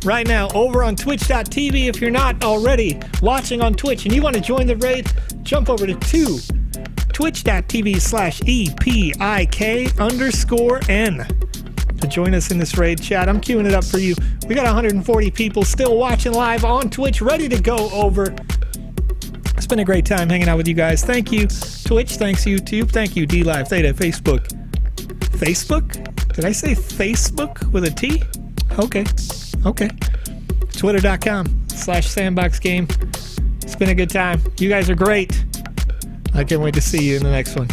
right now over on twitch.tv. If you're not already watching on Twitch and you want to join the raid, jump over to twitch.tv/EPIK_N to join us in this raid, chat. I'm queuing it up for you. We got 140 people still watching live on Twitch, ready to go over. It's been a great time hanging out with you guys. Thank you, Twitch. Thanks, YouTube. Thank you, DLive, Theta, Facebook. Facebook? Did I say Facebook with a T? Okay. Okay. Twitter.com/Sandbox Game. It's been a good time. You guys are great. I can't wait to see you in the next one.